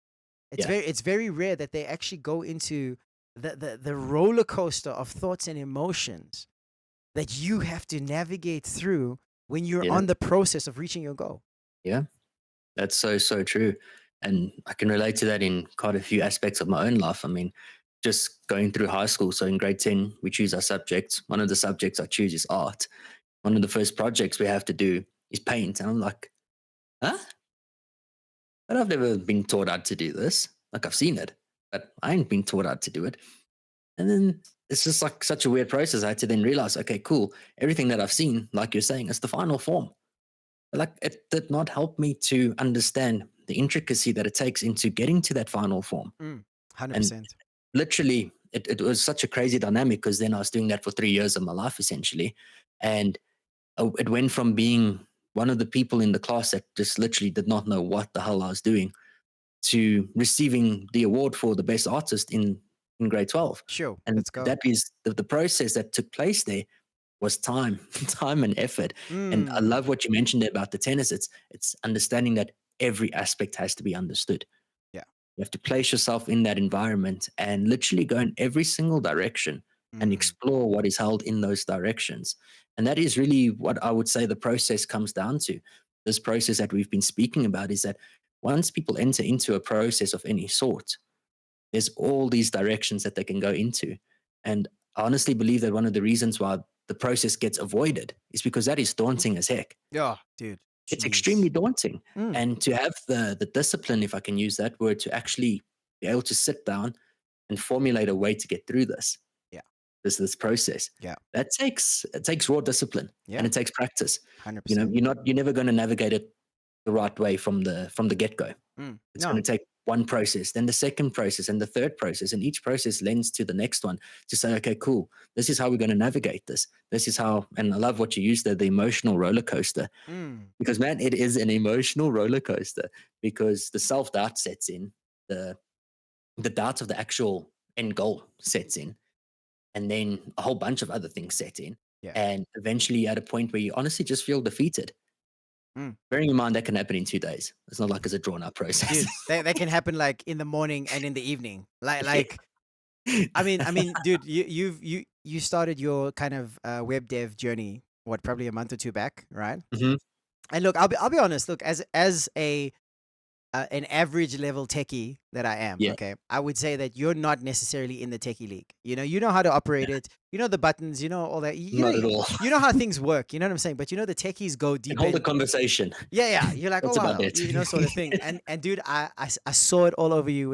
It's Yeah. very rare that they actually go into the roller coaster of thoughts and emotions that you have to navigate through when you're Yeah. on the process of reaching your goal. Yeah. That's so, so true. And I can relate to that in quite a few aspects of my own life. I mean, just going through high school. So in grade 10, we choose our subjects. One of the subjects I choose is art. One of the first projects we have to do is paint. And I'm like, huh? But I've never been taught how to do this. Like I've seen it, but I ain't been taught how to do it. And then it's just like such a weird process. I had to then realize, okay, cool. Everything that I've seen, like you're saying, is the final form. Like it did not help me to understand the intricacy that it takes into getting to that final form. Mm, And 100%. literally, it was such a crazy dynamic because then I was doing that for 3 years of my life essentially. And it went from being one of the people in the class that just literally did not know what the hell I was doing to receiving the award for the best artist in grade 12. Sure, And let's go. that is the process that took place there was time, time and effort. And I Mm, love what you mentioned there about the tennis. It's understanding that every aspect has to be understood. yeah. You have to place yourself in that environment and literally go in every single direction and Mm, explore what is held in those directions. And that is really what I would say the process comes down to. This process that we've been speaking about is that once people enter into a process of any sort, there's all these directions that they can go into. And I honestly believe that one of the reasons why the process gets avoided is because that is daunting as heck. yeah, dude. It's Jeez. extremely daunting. Mm, And to have the discipline, if I can use that word, to actually be able to sit down and formulate a way to get through yeah, this process, yeah, it takes raw discipline and yeah. it takes practice. You know, 100%. you're never going to navigate it the right way from the get-go. It's going No. to take one process, then the second process, and the third process. And each process lends to the next one to say, okay, cool, this is how we're going to navigate this. This is how, and I love what you used there, the emotional roller coaster. Mm, Because, man, it is an emotional roller coaster because the self doubt sets in, the, the doubt of the actual end goal sets in, and then a whole bunch of other things set in. yeah. And eventually, at a point where you honestly just feel defeated. Mm. Bearing in mind that can happen in 2 days. It's not like it's a drawn out process. Dude, that can happen like in the morning and in the evening. Like Yeah. like dude, you started your kind of web dev journey what, probably a month or two back, right? Mhm. And look, I'll be honest. Look, as a an average level techie that I am, Yeah, okay, I would say that you're not necessarily in the techie league. You know how to yeah, operate it. You know the buttons. You know all that. not at all. You know how things work. You know what I'm saying. But the techies go And deep hold a in. conversation. Yeah, yeah. You're like, oh That's about wow, it. sort of thing. And dude, I saw it all over you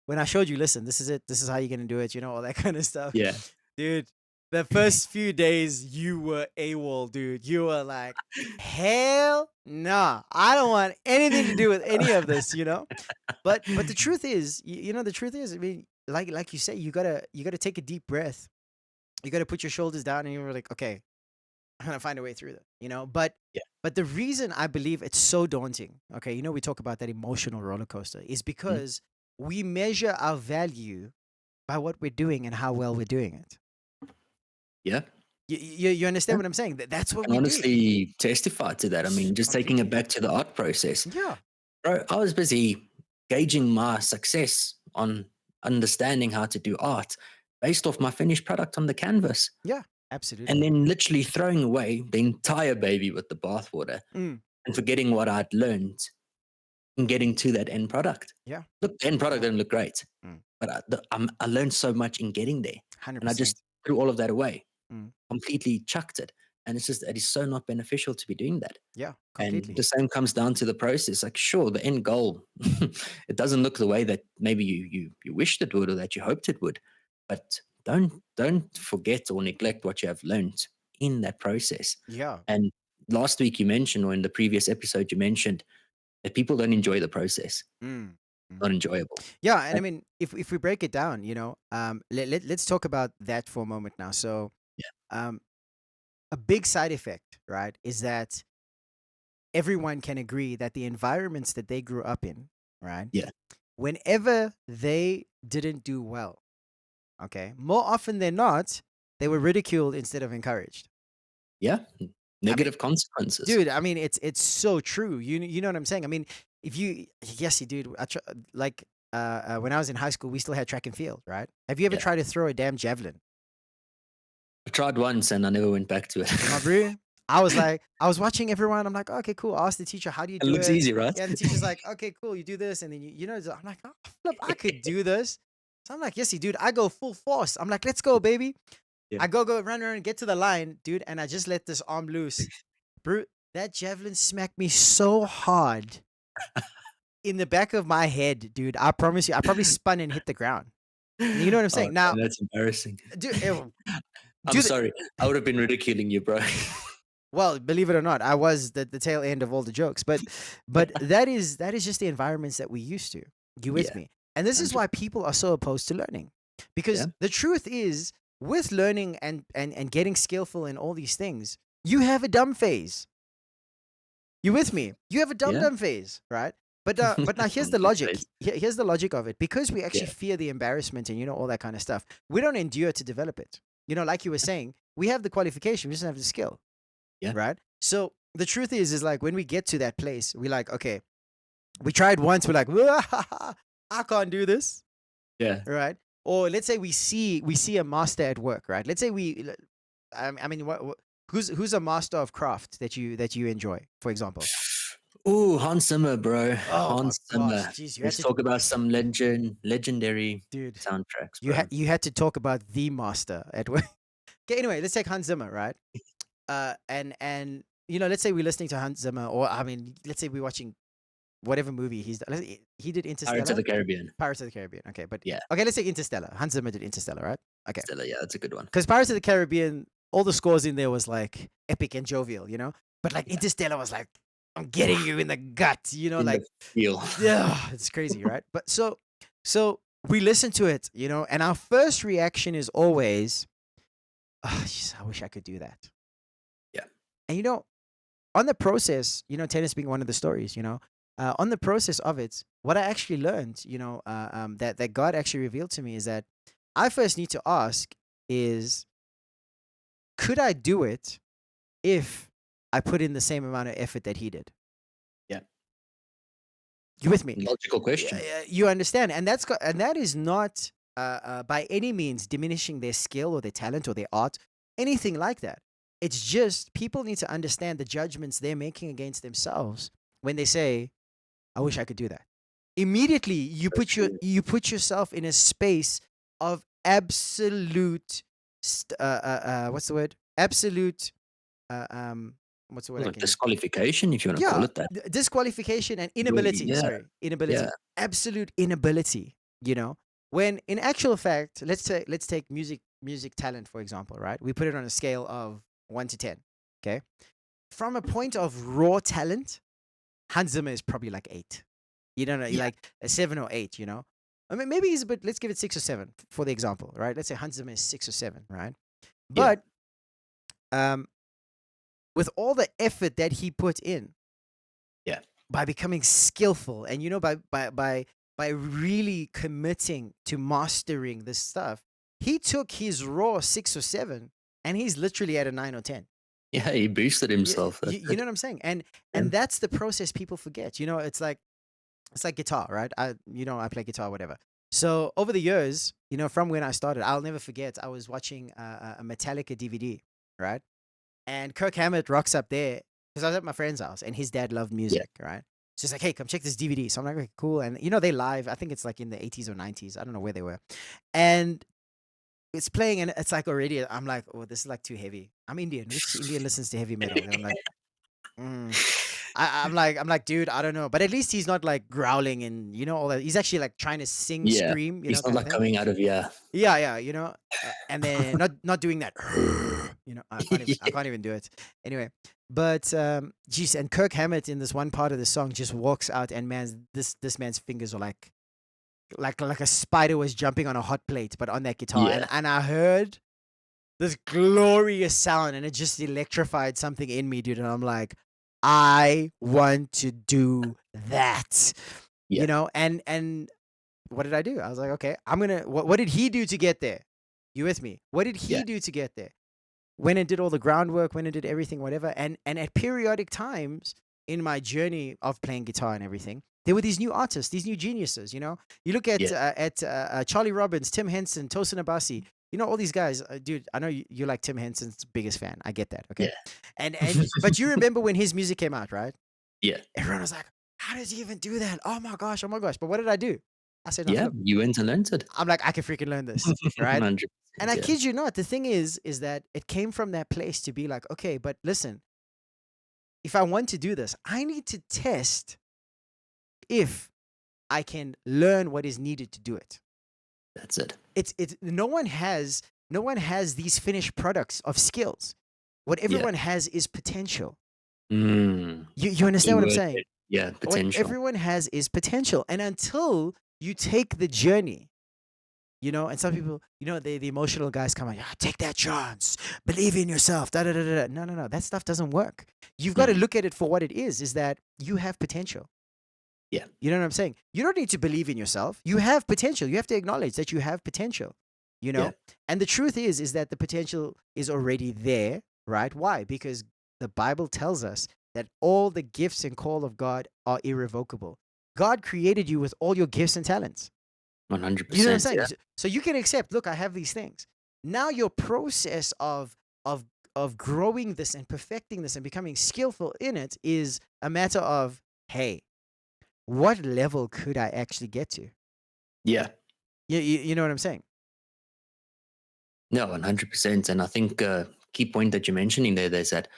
when I showed you. Listen, this is it. This is how you're gonna do it. All that kind of stuff, Yeah. dude. The first few days, you were AWOL, dude. You were like, hell nah, I don't want anything to do with any of this. But the truth is, the truth is, I mean, like you say, you gotta take a deep breath. You gotta put your shoulders down, and you're like, okay, I'm gonna find a way through that. Yeah. But the reason I believe it's so daunting, okay, we talk about that emotional roller coaster, is Mhm. because we measure our value by what we're doing and how well we're doing it. Yeah. You understand Yeah. what I'm saying? That's I what can we do. honestly testify to that. I mean, just taking it Completely. back to the art process. Yeah. Bro, I was busy gauging my success on understanding how to do art based off my finished product on the canvas. Yeah. And Absolutely. then literally throwing away the entire baby with the bathwater Mm, and forgetting what I'd learned in getting to that end product. yeah. Look, the end product didn't look great, Mm, but I learned so much in getting there. And I just 100%. threw all of that away. Mm. completely chucked it. And it's just, it is so not beneficial to be doing that. Yeah, And the completely. same comes down to the process. Like, sure, the end goal, it doesn't look the way that maybe you wished it would or that you hoped it would. But don't forget or neglect what you have learned in that process. Yeah. And last week you mentioned, or in the previous episode you mentioned, that people don't enjoy the process. Mm. Mm. Not enjoyable. Yeah, and I Like, mean, if we break it down, let's talk about that for a moment now. So, yeah, um, a big side effect, right, is that everyone can agree that the environments that they grew up in, right, yeah, whenever they didn't do well, okay, more often than not, they were ridiculed instead of encouraged. yeah. I mean, Negative consequences. dude, I mean, it's so true. You know what I'm saying? I mean, if you yes, you dude. Like when I was in high school, we still had track and field, right? Have you ever Yeah. tried to throw a damn javelin? I tried once and I never went back to it. My bro, I was like, I was watching everyone. I'm like, okay, cool. I asked the teacher, how do you It do looks it? easy, right? Yeah, and the teacher's like, okay, cool, you do this, and then I'm like, oh, flip, I could do this. So I'm like, yes, you dude. I go full force. I'm like, let's go, baby. Yeah. I go run around, get to the line, dude, and I just let this arm loose. Bro, that javelin smacked me so hard in the back of my head, dude. I promise you, I probably spun and hit the ground. You know what I'm Oh, saying? man, Now, that's embarrassing. dude, I'm dude, sorry. I would have been ridiculing you, bro. well, believe it or not, I was the tail end of all the jokes, but that is just the environments that we used to. You with Yeah, me? And this is 100. why people are so opposed to learning, because Yeah, the truth is, with learning and getting skillful in all these things, you have a dumb phase. You with me? You have a yeah. dumb phase, right? But now here's Some the good logic. days. Here's the logic of it. Because we actually Yeah, fear the embarrassment and all that kind of stuff, we don't endure to develop it. Like you were saying, we have the qualification, we just don't have the skill, yeah, right? So the truth is like when we get to that place, we're like, okay, we tried once, we're like, I can't do this, yeah. right? Or let's say we see a master at work, right? Let's say I mean, who's a master of craft that you enjoy, for example? Ooh, Hans Zimmer, bro. Oh my Hans gosh, Zimmer. jeez, you had Let's to, talk about some legendary dude. soundtracks, You bro. had to talk about the master at work. Okay, anyway, let's take Hans Zimmer, right? And let's say we're listening to Hans Zimmer, or I mean, let's say we're watching whatever movie he's done. He did Pirates of Interstellar, the Caribbean. Pirates of the Caribbean. Okay, but Yeah, okay, let's say Interstellar. Hans Zimmer did Interstellar, right? Okay, Stella. Yeah, that's a good one. because Pirates of the Caribbean, all the scores in there was like epic and jovial. But like Yeah, Interstellar was like, I'm getting you in the gut, in the like feel. yeah, it's crazy, right? But so we listen to it, and our first reaction is always, oh, jeez, I wish I could do that. Yeah, And on the process, tennis being one of the stories, on the process of it, what I actually learned, that God actually revealed to me is that I first need to ask is, could I do it if I put in the same amount of effort that He did? yeah. You with me? Logical Yeah, question. yeah, you understand, and that is not by any means diminishing their skill or their talent or their art, anything like that. It's just people need to understand the judgments they're making against themselves when they say, "I wish I could do that." Immediately, you So put true. yourself in a space of absolute, what's the word? Absolute, uh, um, what's the word I Like can use? disqualification, if you want to call Yeah, it that. disqualification and inability. Yeah, Sorry, yeah, inability. Absolute inability. When in actual fact, let's take music talent for example, right? We put it on a scale of 1 to 10. Okay, from a point of raw talent, Hans Zimmer is probably like 8. You don't know, yeah, like a 7 or 8. I mean, maybe he's a bit. Let's give it 6 or 7 for the example, right? Let's say Hans Zimmer is 6 or 7, right? yeah, But um, with all the effort that he put in, yeah, by becoming skillful and by really committing to mastering this stuff, he took his raw 6 or 7 and he's literally at a 9 or 10. yeah. He boosted you, himself. That's you it. know what I'm saying? and Yeah, and that's the process people forget. It's like guitar, right? I play guitar, whatever. So over the years, from when I started, I'll never forget, I was watching a Metallica DVD, right? And Kirk Hammett rocks up there because I was at my friend's house and his dad loved yeah, music, right? So he's like, hey, come check this DVD. So I'm like, okay, cool. And they live, I think it's like in the 80s or 90s. I don't know where they were. And it's playing and it's like already I'm like, oh, this is like too heavy. I'm Indian. Which Indian listens to heavy metal? And I'm like, mm. I'm like, dude, I don't know. But at least he's not like growling and all that. He's actually like trying to sing, Yeah. scream, He's not kind of like thing. coming out of Yeah, yeah, and then not doing that. I can't even do it. Anyway, but geez, and Kirk Hammett in this one part of the song just walks out, and this man's fingers are like a spider was jumping on a hot plate, but on that guitar, Yeah. and I heard this glorious sound, and it just electrified something in me, dude. And I'm like, I want to do that, Yeah. and what did I do? I was like, okay, I'm gonna. What did he do to get there? You with me? What did he Yeah. do to get there? Went and did all the groundwork, went and did everything, whatever. And at periodic times in my journey of playing guitar and everything, there were these new artists, these new geniuses. You look at Yeah. Charlie Robbins, Tim Henson, Tosin Abasi. All these guys, dude. I know you're like Tim Henson's biggest fan. I get that. Okay, Yeah. and but you remember when his music came out, right? Yeah. Everyone was like, "How does he even do that? Oh my gosh, oh my gosh!" But what did I do? I said, "No, Yeah. look, You went and learned it. I'm like, I can freaking learn this, right?" 100%. And I Yeah. kid you not, the thing is that it came from that place to be like, okay, but listen, if I want to do this, I need to test if I can learn what is needed to do it. That's it. It's no one has these finished products of skills. What Yeah. everyone has is potential. Mm. You understand what I'm Keyword saying? there. Yeah. What Potential. everyone has is potential. And until you take the journey, and some people, the emotional guys come out, yeah, take that chance, believe in yourself, da da da da. No, no, no, that stuff doesn't work. You've got to Mhm. look at it for what it is that you have potential. Yeah. You know what I'm saying? You don't need to believe in yourself. You have potential. You have to acknowledge that you have potential, Yeah. And the truth is that the potential is already there, right? Why? Because the Bible tells us that all the gifts and call of God are irrevocable. God created you with all your gifts and talents. You know what I'm 100%. saying? Yeah. So you can accept, look, I have these things. Now your process of of growing this and perfecting this and becoming skillful in it is a matter of, hey, what level could I actually get to? Yeah. You know what I'm saying? No, 100%. And I think key point that you're mentioning there's that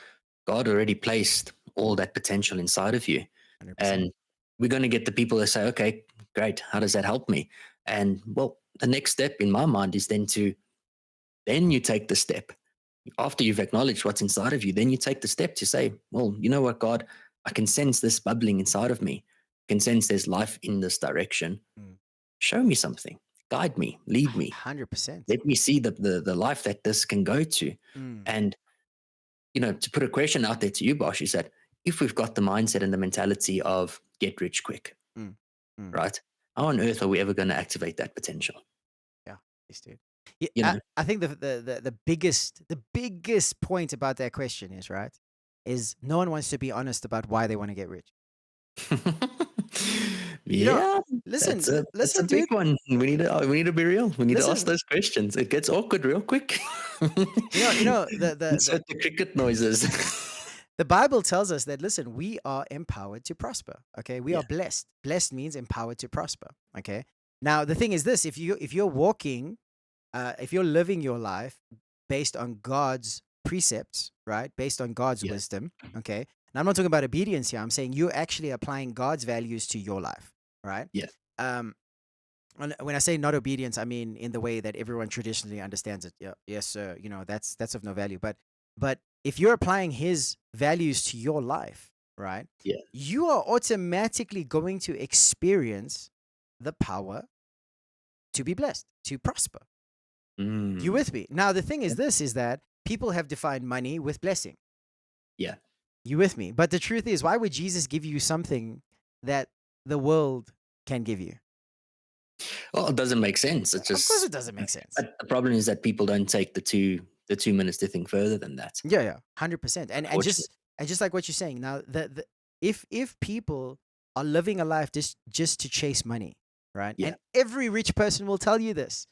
God already placed all that potential inside of you. 100%. And we're going to get the people that say, okay, great. How does that help me? And well, the next step in my mind is then you take the step after you've acknowledged what's inside of you. Then you take the step to say, well, you know what, God, I can sense this bubbling inside of me. I can sense there's life in this direction. Mm. Show me something, guide me, lead me. 100%. Let me see the life that this can go to. Mm. And to put a question out there to you, Bosh, is that if we've got the mindset and the mentality of get rich quick, Mm. Mm. right? How on earth are we ever going to activate that potential? Yeah, yes, dude. Yeah, You know? I think the biggest point about that question is right, is no one wants to be honest about why they want to get rich. You know, Yeah, listen, that's a listen, big dude. one. We need to be real. We need to ask Listen, those questions. It gets awkward real quick. Insert the cricket noises. the Bible tells us that, listen, we are empowered to prosper. Okay, we Yeah. are blessed. Blessed means empowered to prosper. Okay. Now the thing is this: if you're walking, if you're living your life based on God's precepts, right? Based on God's Yeah. wisdom. Okay. Now I'm not talking about obedience here. I'm saying you're actually applying God's values to your life, right? Yeah. Um, when I say not obedience, I mean in the way that everyone traditionally understands it. Yeah, yes, sir. That's of no value. But if you're applying His values to your life, right? Yeah. You are automatically going to experience the power to be blessed, to prosper. You Mm, with me? Now the thing is this: is that people have defined money with blessing. yeah. You with me? But the truth is, why would Jesus give you something that the world can give you? Well, it doesn't make sense. It's Of course, just it doesn't make sense. but the problem is that people don't take the 2 minutes to think further than that. Yeah, 100%. And Unfortunately. just like what you're saying now, if people are living a life just to chase money, right? Yeah. And every rich person will tell you this,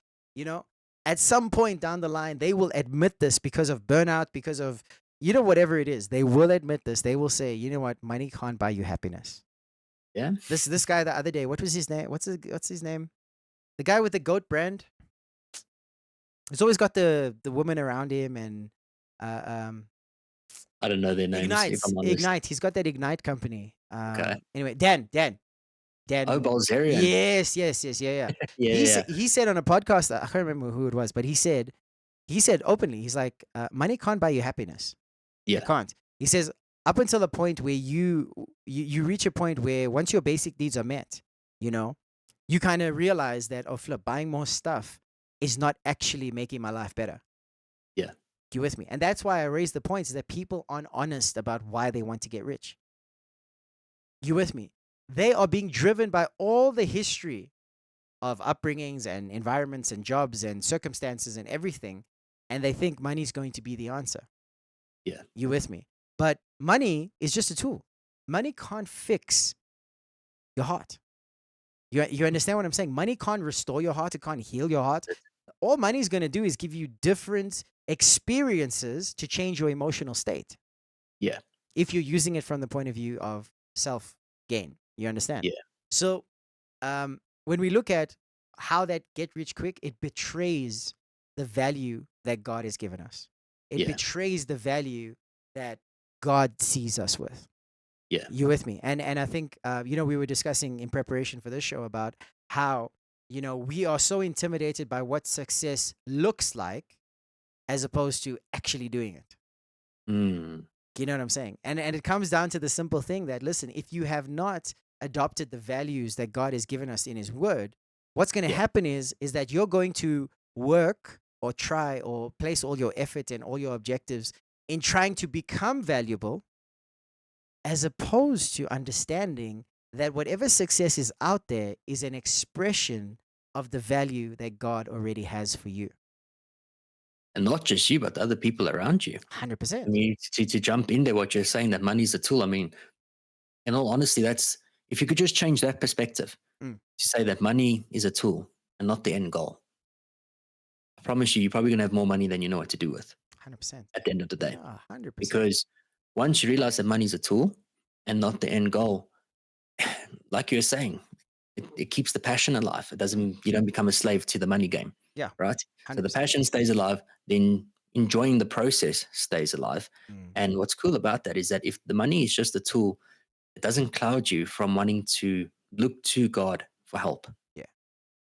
at some point down the line, they will admit this because of burnout, because of whatever it is. They will admit this. They will say, you know what, money can't buy you happiness. Yeah. This guy the other day, what was his name? What's his name? The guy with the goat brand. He's always got the woman around him, and uh, um, I don't know their names, if I'm honest. Ignite. He's got that Ignite company. Okay. Anyway, Oh, Dan. Balzerian. Yes, yeah. Yeah, yeah, yeah. He said on a podcast, I can't remember who it was, but he said openly, he's like, money can't buy you happiness. It Yeah. can't. He says up until a point where you reach a point where once your basic needs are met, you know, you kind of realize that, oh flip, buying more stuff is not actually making my life better. Yeah. You with me? And that's why I raise the points, is that people aren't honest about why they want to get rich. You with me? They are being driven by all the history of upbringings and environments and jobs and circumstances and everything, and they think money's going to be the answer. Yeah. You with me? But money is just a tool. Money can't fix your heart. You understand what I'm saying? Money can't restore your heart. It can't heal your heart. All money is going to do is give you different experiences to change your emotional state. Yeah. If you're using it from the point of view of self gain, you understand? Yeah. So, when we look at how that get rich quick, it betrays the value that God has given us. It Yeah. betrays the value that God sees us with. Yeah. You with me? And I think we were discussing in preparation for this show about how we are so intimidated by what success looks like as opposed to actually doing it. Mm. You know what I'm saying? And it comes down to the simple thing that, listen, if you have not adopted the values that God has given us in His Word, what's going to Yeah. happen is that you're going to work or try or place all your effort and all your objectives in trying to become valuable, as opposed to understanding that whatever success is out there is an expression of the value that God already has for you. And not just you, but the other people around you. I 100%. mean, to jump in there, what you're saying, that money's a tool. I mean, in all honesty, that's, if you could just change that perspective Mm, to say that money is a tool and not the end goal, I promise you, you're probably going to have more money than you know what to do with 100%. at the end of the day. Yeah, 100%. Because once you realize that money's a tool and not the end goal, like you're saying, it keeps the passion alive. It Mm, doesn't, you don't become a slave to the money game, yeah, right? So the 100%. passion stays alive, then enjoying the process stays alive. Mm, And what's cool about that is that if the money is just a tool, it doesn't cloud you from wanting to look to God for help, yeah,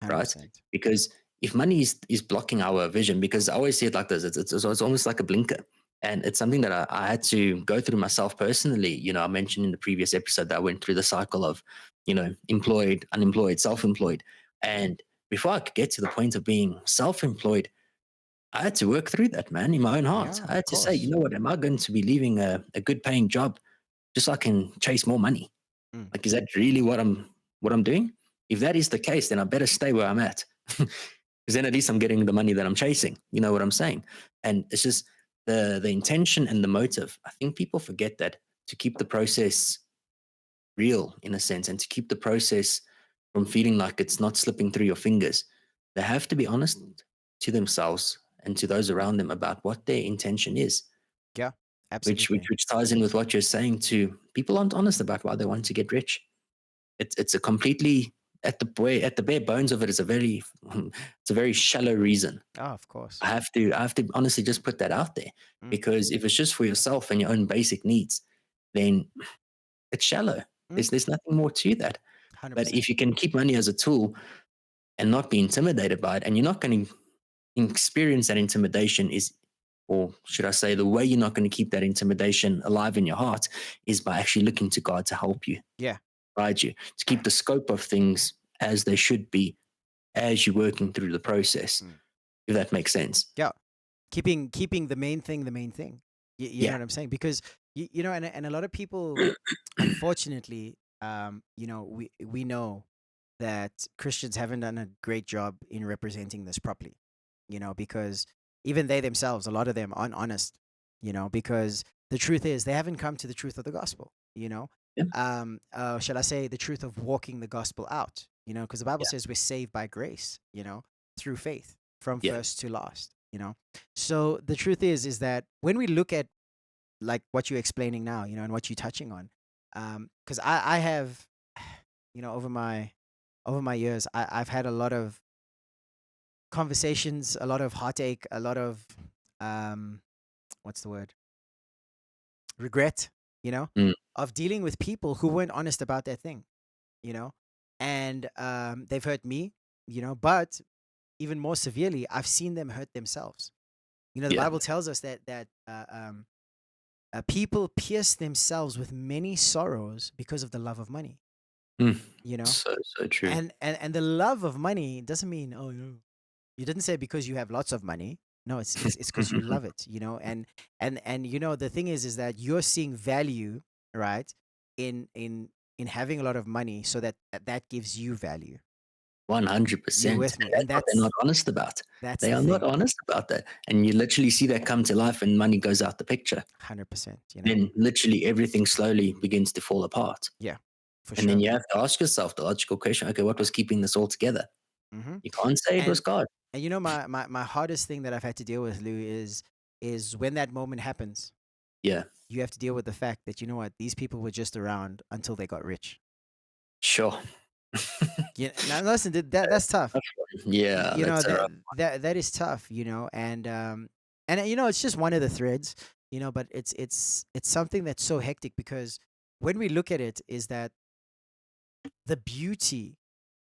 right? 100%. Because if money is blocking our vision, because I always see it like this, it's almost like a blinker. And it's something that I had to go through myself personally. You know, I mentioned in the previous episode that I went through the cycle of, employed, unemployed, self employed. And before I could get to the point of being self employed, I had to work through that, man, in my own heart. Yeah, I of had to say, you course. know what, am I going to be leaving a good paying job just so I can chase more money? Mm, Like, is that really what I'm doing? If that is the case, then I better stay where I'm at. Because then at least I'm getting the money that I'm chasing. You know what I'm saying? And it's just the intention and the motive. I think people forget that, to keep the process real in a sense, and to keep the process from feeling like it's not slipping through your fingers, they have to be honest to themselves and to those around them about what their intention is, yeah, which which absolutely. which ties in with what you're saying to people aren't honest about why they want to get rich. It's a completely, at the bare bones of it, is a very it's a very shallow reason. Oh, of course. I have to honestly just put that out there, Mm, because if it's just for yourself and your own basic needs, then it's shallow. mm, There's nothing more to that. But 100%. if you can keep money as a tool and not be intimidated by it, and you're not going to experience that intimidation, is, or should I say, the way you're not going to keep that intimidation alive in your heart is by actually looking to God to help you, Yeah. guide you, to keep the scope of things as they should be as you're working through the process, Mm. if that makes sense. Yeah. Keeping the main thing the main thing. You know Yeah. what I'm saying? Because and a lot of people, unfortunately, we know that Christians haven't done a great job in representing this properly. Because even they themselves, a lot of them aren't honest. Because the truth is they haven't come to the truth of the gospel. Yeah. Shall I say the truth of walking the gospel out? Because the Bible Yeah. says we're saved by grace. Through faith from Yeah. first to last. So the truth is that when we look at like what you're explaining now, and what you're touching on, because I have, over my years, I've had a lot of conversations, a lot of heartache, a lot of um, what's the word? Regret, you know, Mm. of dealing with people who weren't honest about their thing, you know, and they've hurt me, you know, but even more severely, I've seen them hurt themselves. You know, the Yeah. Bible tells us that people pierce themselves with many sorrows because of the love of money. Mm. You know, So true. and the love of money doesn't mean, oh, you didn't say because you have lots of money. No, it's because you love it. You know, and you know the thing is that you're seeing value, right, in having a lot of money, so that gives you value. You 100%. with me? And that's And what they're not honest about. that's They the are not thing. honest about that. And you literally see that come to life and money goes out the picture. 100%. You know, Then literally everything slowly begins to fall apart. yeah, for And then sure. you have to ask yourself the logical question, okay, what was keeping this all together? Hmm. You can't say it was And God. and you know my hardest thing that I've had to deal with, Lou, is when that moment happens, Yeah, you have to deal with the fact that, you know what, these people were just around until they got rich. sure. Yeah, now listen, that's tough. Yeah, You know that's a rough. that is tough. You know, and you know it's just one of the threads. You know, but it's something that's so hectic because when we look at it, is that the beauty,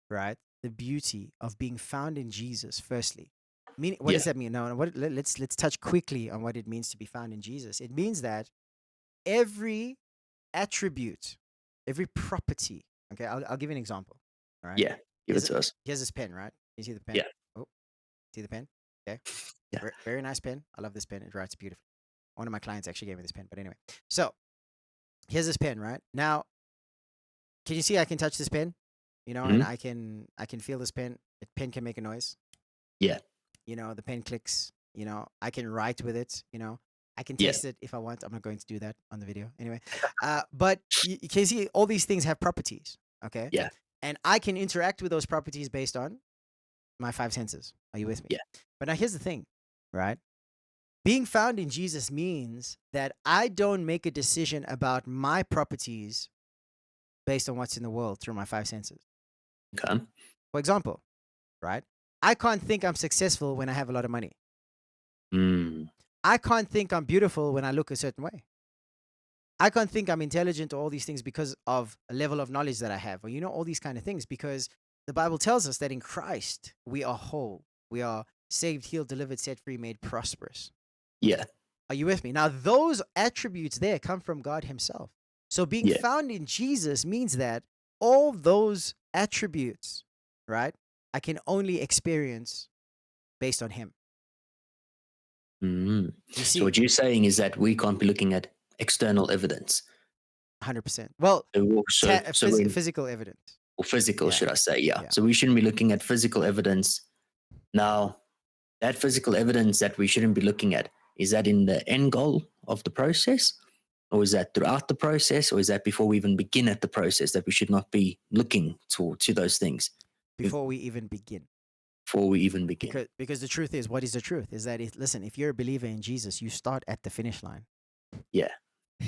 right? The beauty of being found in Jesus. Firstly, meaning, what does Yeah. that mean? Now, let's touch quickly on what it means to be found in Jesus. It means that every attribute, every property. Okay, I'll give you an example. All right. Yeah. Give it Here's to us. here's this pen, right? You see the pen? Yeah. Oh, see the pen? Okay. Yeah. Very nice pen. I love this pen. It writes beautifully. One of my clients actually gave me this pen. But anyway, so here's this pen, right? Now, can you see I can touch this pen? You know, and Hmm. I can feel this pen. The pen can make a noise. Yeah. You know, the pen clicks. You know, I can write with it. You know, I can Yeah. taste it if I want. I'm not going to do that on the video anyway. But you can see all these things have properties. Okay, Yeah. and I can interact with those properties based on my five senses. Are you with me? Yeah. But now here's the thing, right? Being found in Jesus means that I don't make a decision about my properties based on what's in the world through my five senses. Okay. For example, right? I can't think I'm successful when I have a lot of money. Mm. I can't think I'm beautiful when I look a certain way. I can't think I'm intelligent or all these things because of a level of knowledge that I have, or you know, all these kind of things, because the Bible tells us that in Christ we are whole. We are saved, healed, delivered, set free, made prosperous. Yeah. Are you with me? Now, those attributes there come from God Himself. So being Yeah. found in Jesus means that all those attributes, right, I can only experience based on Him. Mm. You So see, what you're saying is that we can't be looking at external evidence. 100%. Well, So when physical evidence. or physical, Yeah, should I say? Yeah. yeah. So we shouldn't be looking at physical evidence. Now, that physical evidence that we shouldn't be looking at, is that in the end goal of the process? Or is that throughout the process? Or is that before we even begin at the process that we should not be looking to those things Before we even begin. before we even begin? Because the truth is, what is the truth? Is that, listen, if you're a believer in Jesus, you start at the finish line. Yeah.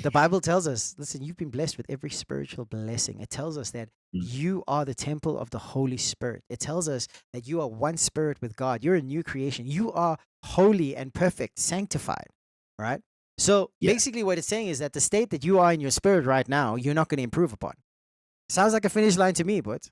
The Bible tells us, listen, you've been blessed with every spiritual blessing. It tells us that Mm. you are the temple of the Holy Spirit. It tells us that you are one spirit with God. You're a new creation. You are holy and perfect, sanctified, right? So Yeah. basically, what it's saying is that the state that you are in your spirit right now, you're not going to improve upon. Sounds like a finish line to me, but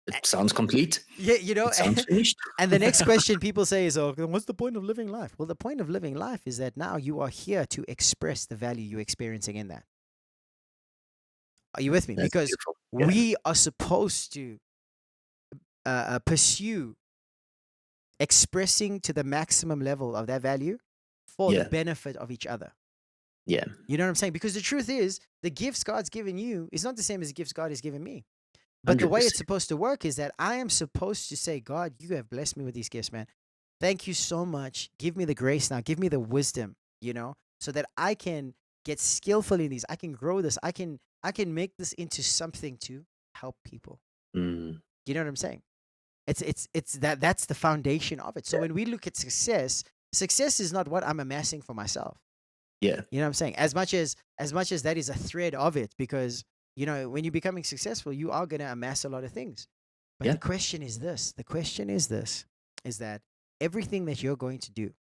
It sounds complete. yeah, you know, It sounds finished. and the next question people say is, oh, then what's the point of living life? Well, the point of living life is that now you are here to express the value you're experiencing in that. Are you with me? That's Because beautiful. Yeah. we are supposed to pursue expressing to the maximum level of that value for the Yeah. benefit of each other. Yeah. You know what I'm saying? Because the truth is, the gifts God's given you is not the same as the gifts God has given me. But the way 100%. it's supposed to work is that I am supposed to say, God, you have blessed me with these gifts, man. Thank you so much. Give me the grace now. Give me the wisdom, you know, so that I can get skillful in these. I can grow this. I can make this into something to help people. Mm. You know what I'm saying? It's that's the foundation of it. So Yeah. when we look at success, success is not what I'm amassing for myself. Yeah. You know what I'm saying? As much as that is a thread of it, because you know, when you're becoming successful, you are gonna amass a lot of things. But Yeah. the question is this. The question is this. is that everything that you're going to do,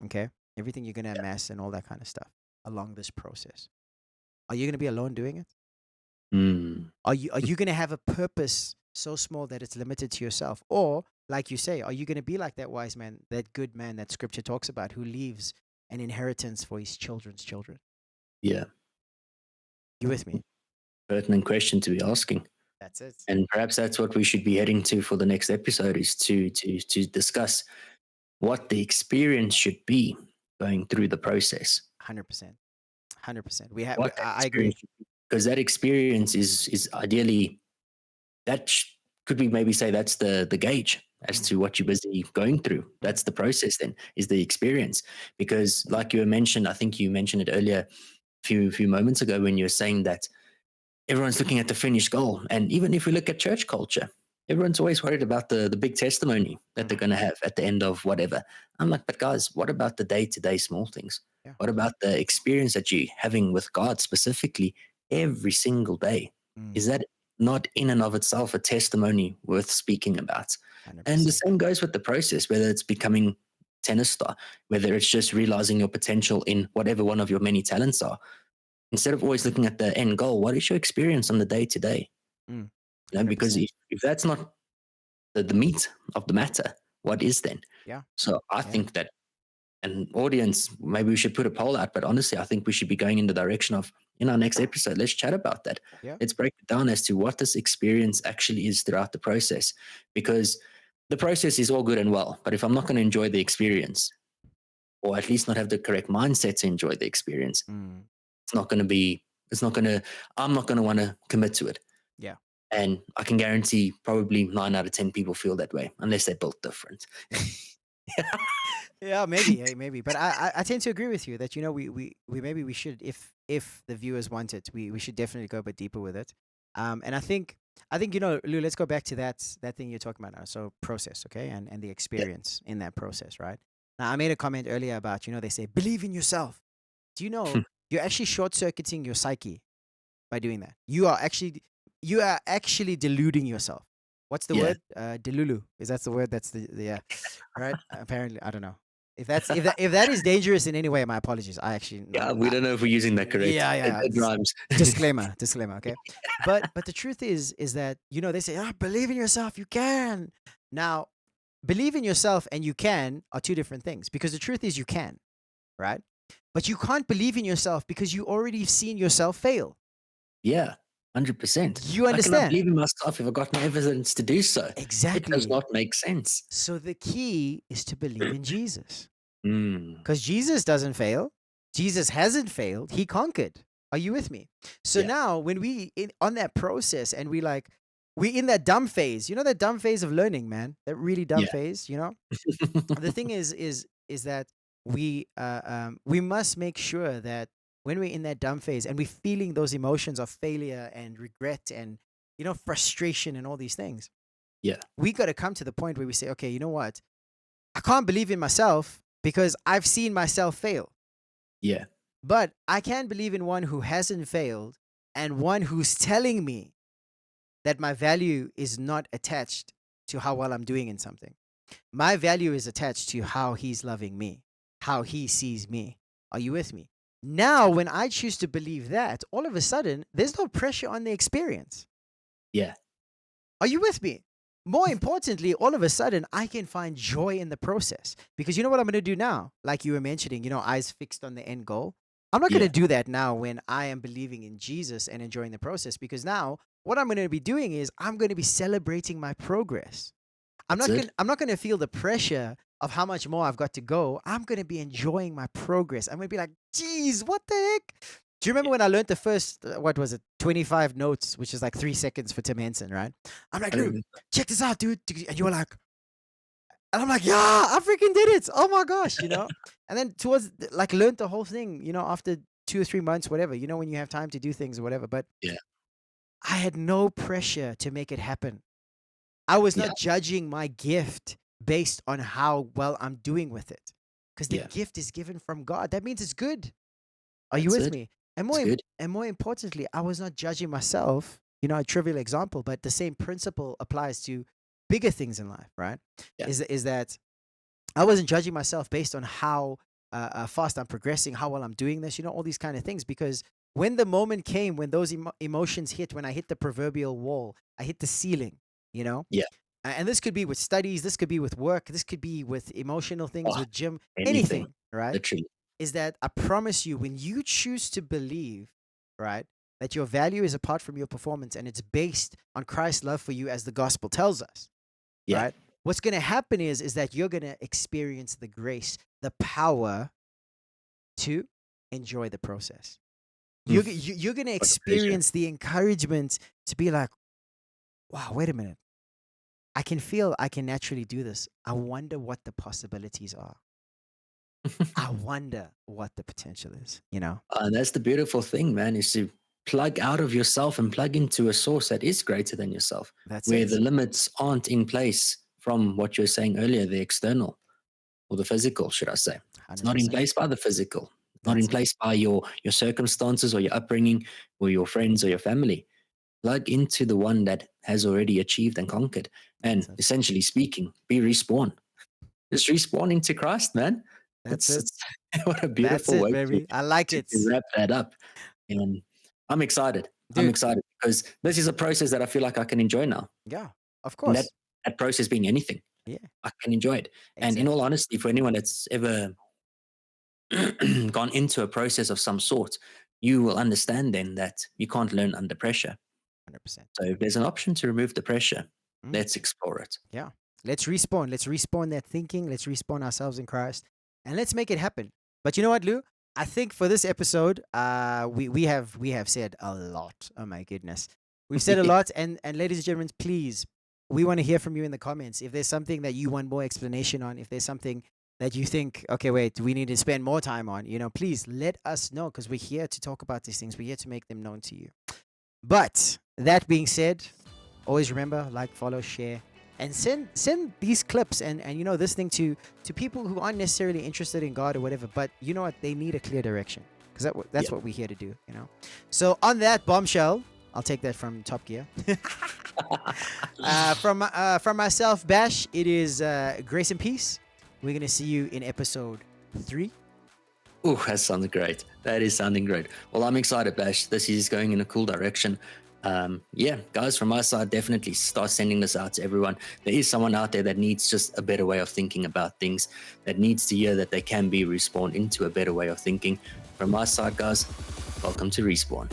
okay, everything you're going to Yeah. amass and all that kind of stuff along this process, are you going to be alone doing it? Mm. Are you going to have a purpose so small that it's limited to yourself? Or, like you say, are you going to be like that wise man, that good man that scripture talks about, who leaves an inheritance for his children's children? Yeah. You with me? Pertinent question to be asking. That's it. And perhaps that's what we should be heading to for the next episode, is to discuss what the experience should be going through the process. 100%. 100%. We have. What that I agree. experience should be. Because that experience is ideally that could we maybe say that's the gauge as Mm. to what you're busy going through. That's the process then, is the experience. Because like you mentioned, I think you mentioned it earlier few moments ago when you were saying that everyone's looking at the finished goal. And even if we look at church culture, everyone's always worried about the big testimony that they're Mm. going to have at the end of whatever. I'm like, but guys, what about the day-to-day small things? Yeah. What about the experience that you're having with God specifically every single day? Mm. Is that not in and of itself a testimony worth speaking about? And the 100%. same goes with the process, whether it's becoming tennis star, whether it's just realizing your potential in whatever one of your many talents are. Instead of always looking at the end goal, what is your experience on the day to day? Mm. Because 100%. if that's not the meat of the matter, what is then? Yeah. So I Yeah. think that an audience, maybe we should put a poll out, but honestly, I think we should be going in the direction of, in our next episode, let's chat about that. Yeah. Let's break it down as to what this experience actually is throughout the process. Because the process is all good and well, but if I'm not going to enjoy the experience, or at least not have the correct mindset to enjoy the experience, Mm. it's not going to be, it's not going to, I'm not going to want to commit to it. Yeah. And I can guarantee probably 9 out of 10 people feel that way, unless they're built different. Yeah, maybe, maybe. But I tend to agree with you that, we maybe we should, if the viewers want it, we should definitely go a bit deeper with it. And I think Lou, let's go back to that thing you're talking about now. So process, okay, and the Yeah. experience in that process, right? Now, I made a comment earlier about, they say believe in yourself. Do you know you're actually short circuiting your psyche by doing that? You are actually deluding yourself. What's the Yeah. word? Delulu. Is that the word? That's the yeah. Right? Apparently, I don't know. If that is dangerous in any way, my apologies. I actually Yeah. We don't know if we're using that correct. yeah, It, yeah. it rhymes. Disclaimer. Okay, but the truth is that they say, believe in yourself, you can. Now, believe in yourself and you can are two different things, because the truth is you can, right? But you can't believe in yourself because you already seen yourself fail. Yeah. 100%. You How can I understand? believe in myself if I've got no evidence to do so? It does Exactly. not make sense. So the key is to believe in Jesus, Mm. because Jesus doesn't fail. Jesus hasn't failed. He conquered. Are you with me? So Yeah. now when on that process, and we in that dumb phase, that dumb phase of learning, man, that really dumb Yeah. phase, the thing is that we must make sure that when we're in that dumb phase and we're feeling those emotions of failure and regret and frustration and all these things, Yeah. we got to come to the point where we say, okay, you know what? I can't believe in myself because I've seen myself fail. Yeah. But I can believe in one who hasn't failed, and one who's telling me that my value is not attached to how well I'm doing in something. My value is attached to how he's loving me, how he sees me. Are you with me? Now, when I choose to believe that, all of a sudden, there's no pressure on the experience. Yeah. Are you with me? More importantly, all of a sudden, I can find joy in the process. Because you know what I'm going to do now? Like you were mentioning, eyes fixed on the end goal. I'm not going Yeah. to do that now when I am believing in Jesus and enjoying the process. Because now, what I'm going to be doing is I'm going to be celebrating my progress. That's it. I'm not going to feel the pressure of how much more I've got to go. I'm going to be enjoying my progress. I'm going to be like, geez, what the heck? Do you remember when I learned the first, what was it, 25 notes, which is like 3 seconds for Tim Henson, right? I'm like, I dude, remember. check this out, dude. And you were like, and I'm like, yeah, I freaking did it. Oh my gosh. And then learned the whole thing, after 2 or 3 months, whatever, when you have time to do things or whatever. But Yeah. I had no pressure to make it happen. I was Yeah. not judging my gift based on how well I'm doing with it, because the Yeah. gift is given from God. That means it's good. Are you That's with it. me? And It's good. more importantly, I was not judging myself. A trivial example, but the same principle applies to bigger things in life, right? Yeah. Is that I wasn't judging myself based on how fast I'm progressing, how well I'm doing this, all these kind of things. Because when the moment came, when those emotions hit, when I hit the proverbial wall, I hit the ceiling, you know. Yeah. And this could be with studies, this could be with work, this could be with emotional things, Oh, with gym, anything. anything, right? Literally. Is that I promise you, when you choose to believe, right, that your value is apart from your performance and it's based on Christ's love for you as the gospel tells us, Yeah. right? What's going to happen is that you're going to experience the grace, the power to enjoy the process. You're, Mm. you're going to What a pleasure. experience the encouragement to be like, wow, wait a minute. I can feel I can naturally do this. I wonder what the possibilities are. I wonder what the potential is, And that's the beautiful thing, man, is to plug out of yourself and plug into a source that is greater than yourself, That's where it. the limits aren't in place from what you were saying earlier, the external or the physical, should I say. It's not in 100%. place by the physical, not in That's it. place by your circumstances or your upbringing or your friends or your family. Plug into the one that has already achieved and conquered. And That's it. essentially speaking, be respawn. Just respawn into Christ, man. That's it. It's what a That's beautiful it, way baby. I like it. to wrap that up. And I'm excited. I'm Dude, excited because this is a process that I feel like I can enjoy now. yeah, of And that, course. that process being anything, Yeah, I can enjoy it. And in all exactly. honesty, for anyone that's ever gone into a process of some sort, you will understand then that you can't learn under pressure. 100%. So if there's an option to remove the pressure, Mm, let's explore it. yeah. Let's respawn. Let's respawn that thinking. Let's respawn ourselves in Christ, and let's make it happen. But you know what, Lou? I think for this episode, we have said a lot. Oh my goodness, we've said a Yeah. lot. And ladies and gentlemen, please, we want to hear from you in the comments. If there's something that you want more explanation on, if there's something that you think, okay, wait, we need to spend more time on, please let us know, because we're here to talk about these things. We're here to make them known to you. But that being said, always remember, like, follow, share, and send these clips and this thing to people who aren't necessarily interested in God or whatever, but you know what, they need a clear direction, because that's Yeah. what we're here to do. So on that bombshell, I'll take that from Top Gear. From myself, Bash, it is grace and peace. We're gonna see you in episode 3. Oh, that sounds great. That is sounding great. Well, I'm excited, Bash. This is going in a cool direction. Yeah, guys, from my side, definitely start sending this out to everyone. There is someone out there that needs just a better way of thinking about things, that needs to hear that they can be respawned into a better way of thinking. From my side, guys, welcome to Respawn.